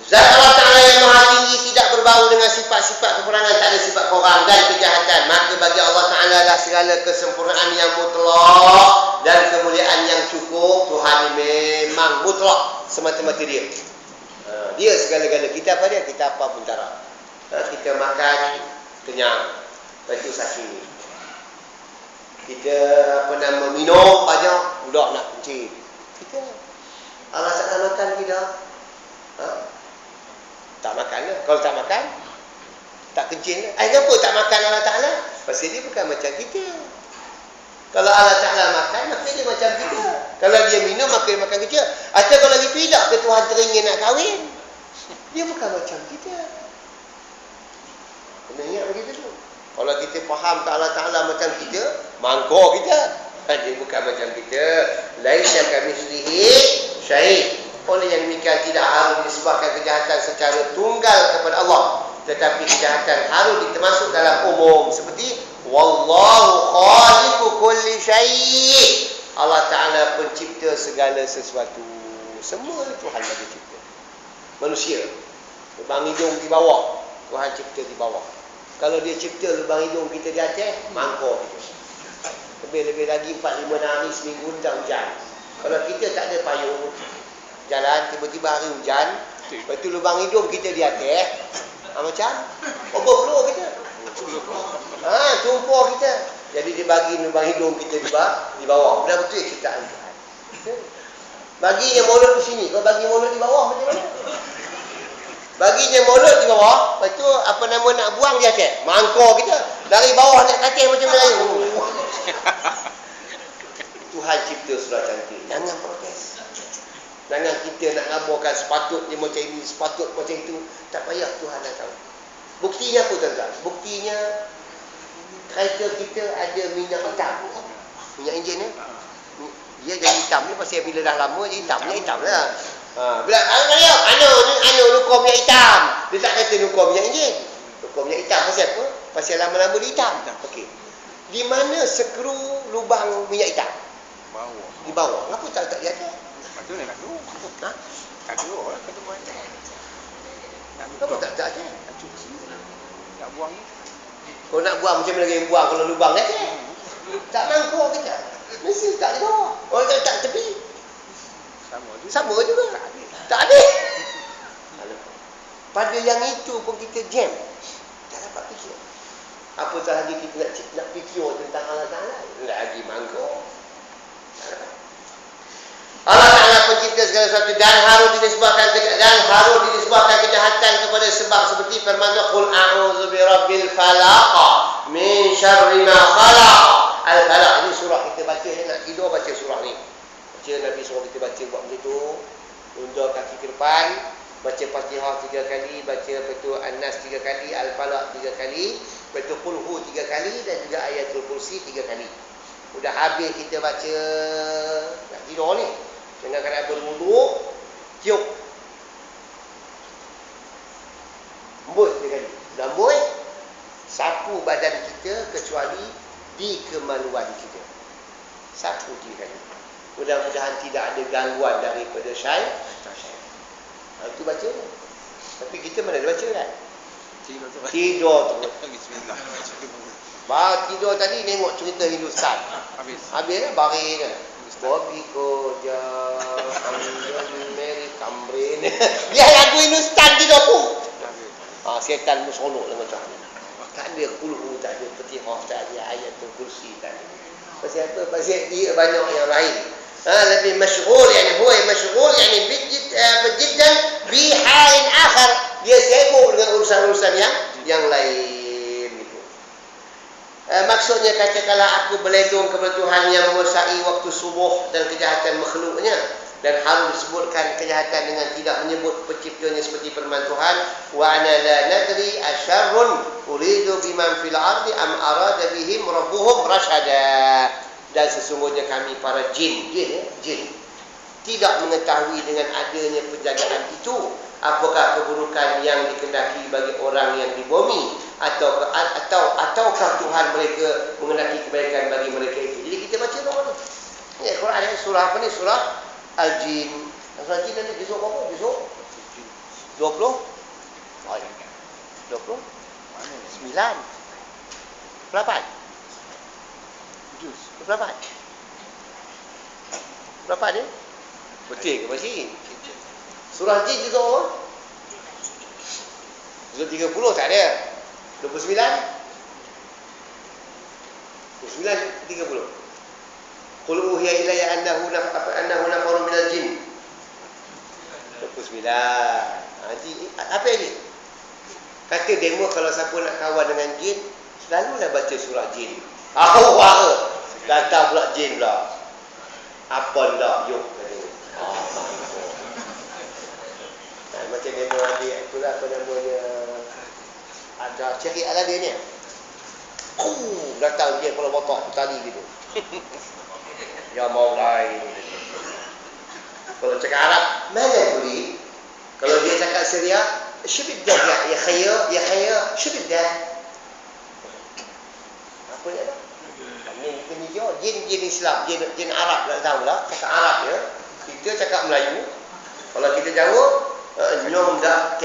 Zat Allah Ta'ala yang maha tinggi tidak berbau dengan sifat-sifat kekurangan, tak ada sifat kurang dan kejahatan. Maka bagi Allah Ta'ala lah segala kesempurnaan yang mutlak dan kemuliaan yang cukup. Tuhan memang mutlak semata-mata dia. Dia segala-gala. Kita apa dia? Kita apa pun tak ada. Kita makan kenyang, lepas tu sakit. Kita minum banyak, budak nak kencing. Kita Allah Ta'ala makan tidak? Tak makan lah. Kalau tak makan, tak kencing lah. Kenapa tak makan Allah Ta'ala? Pasal dia bukan macam kita. Kalau Allah Ta'ala makan, maka dia macam kita. Kalau dia minum, maka dia makan kita. Atau kalau dia tidak ke Tuhan teringin nak kahwin, dia bukan macam kita. Kena ingat begitu tu. Kalau kita faham ke Allah Ta'ala macam kita, mangkuk kita. Dia bukan macam kita. Laisa kamitslihi syai'. Oleh yang demikian tidak harus disebabkan kejahatan secara tunggal kepada Allah, tetapi kejahatan harus termasuk dalam umum seperti wallahu khaliqu kulli syai'. Allah Ta'ala pencipta segala sesuatu. Semua Tuhan yang dicipta. manusia. Lubang hidung di bawah, Tuhan cipta di bawah. Kalau dia cipta lubang hidung kita di atas, mangkuk kita. Lebih-lebih lagi 4-5 hari seminggu tak hujan. Kalau kita tak ada payung, jalan tiba-tiba hari hujan, lepas tu lubang hidung kita di atas, macam overflow kita. Tumpah kita. Jadi dia bagi lubang hidung kita di bawah. Benar betul ciptaan Tuhan. Baginya mulut di sini, kalau bagi mulut di bawah macam mana? Baginya mulut di bawah, lepas tu apa nama nak buang di atas, mangkuk kita. Dari bawah nak katil macam Melayu. Tuhan cipta surat cantik. Jangan protes. Jangan kita nak ngaburkan sepatutnya macam ini, sepatut macam itu. Tak payah, Tuhan dah tahu. Buktinya apa tuan-tuan? Buktinya kereta kita ada minyak hitam. Minyak enjin ni. Dia jadi hitam ni pasal bila dah lama jadi hitam. Minyak hitam lah. Bila anu nukur minyak hitam. Dia tak kata nukur minyak enjin. Nukur minyak hitam pasal apa? Pasal lama-lama dia hitam. Okey. Di mana skru lubang minyak hitam? Bawah. Di bawah. Kenapa tak letak di atas? Itu nak dulu. Tak dulu lah kata buat. Kenapa tak letak atas? Tak cuci. Tak buang. Kalau nak buang macam mana lagi buang kalau lubang atas? Tak mangkuk kita. Mesti letak di bawah. Orang tak letak tepi. Sama juga. Tak ada. Pada yang itu pun kita jam. Tak dapat fikir. Apatah lagi kita nak fikir tentang alasan lain. Lagi mangkuk. Allah Ta'ala pencipta segala sesuatu dan harus dinisbahkan kejahatan kepada sebab seperti firman Allah, qul a'udzu birabbil falaq min syarri ma khalaq. Al-Falaq ini surah kita baca nak tidur baca surah ni. Baca Nabi suruh kita baca buat macam tu. Undur kaki ke depan, baca Fatihah 3 kali, baca betul An-Nas 3 kali, Al-Falaq 3 kali, betul Qul Hu 3 kali dan juga Ayatul Kursi 3 kali. Sudah habis kita baca nak tidur ni. Dengan keadaan berwuduk, tiup. Embus 3 kali. Dah embus, sapu badan kita kecuali di kemaluan kita. Sapu 3 kali. Mudah-mudahan tidak ada gangguan daripada syaitan. Itu baca ni. Tapi kita mana ada baca kan? Tidur terus. Bismillah. Tidur tadi tengok cerita Hindustan. Habis lah baring kan. Bobby Koja, Mary Cambrine. Dia lagu Hindustan tidur pun. Setan musonok lah macam ni. Tak ada kulhu, tak ada Fatihah, tak ada Ayatul Kursi, tak ada. Pasal apa? Pasal dia banyak yang lain. Lebih masyghul, yani huwa masyghul, yani jiddan bi halin akhar. Dia sibuk dengan urusan-urusan yang lain gitu. Maksudnya katakanlah aku berlindung kepada Tuhan yang menguasai waktu subuh dan kejahatan makhluknya, dan harus disebutkan kejahatan dengan tidak menyebut penciptanya seperti firman Tuhan, wa ana la nadri asyarrun uridu biman fil ardi am arada bihim rabbuhum rasyada. Dan sesungguhnya kami para jin tidak mengetahui dengan adanya penjagaan itu apakah keburukan yang dikehendaki bagi orang yang di bumi ataukah Tuhan mereka mengendaki kebaikan bagi mereka itu. Jadi kita baca doa ni. Ni Quran surah apa ni? Surah Al-Jin. Surah Al-Jin nanti besok berapa? Besok 20? 20? 9? 8? Berapa? Berapa ni? Betul ke masih? Surah Jin juga apa? Surah 30 tak ada. 29? 29, 30. Qul uhiya ilayya annahu nafarun minal jin. 29. Apa ini? Kata demo kalau siapa nak kawan dengan jin, selalulah baca surah Jin. Datang pula jin pula. Apa lah yuk macam demo adik itulah apa namanya, ada cari ala dia ni. Datang dia kalau botak tali gitu. Ya Maulai. Kalau cakap Arab, mana tuli? Kalau dia cakap Syria, syubiddah ya khayya, syubiddah. Apa dia dah? Ini jin Islam, jin Arab tak tahu lah. Cakap Arab ya. Kita cakap Melayu. Kalau kita Jawa, Nyom dah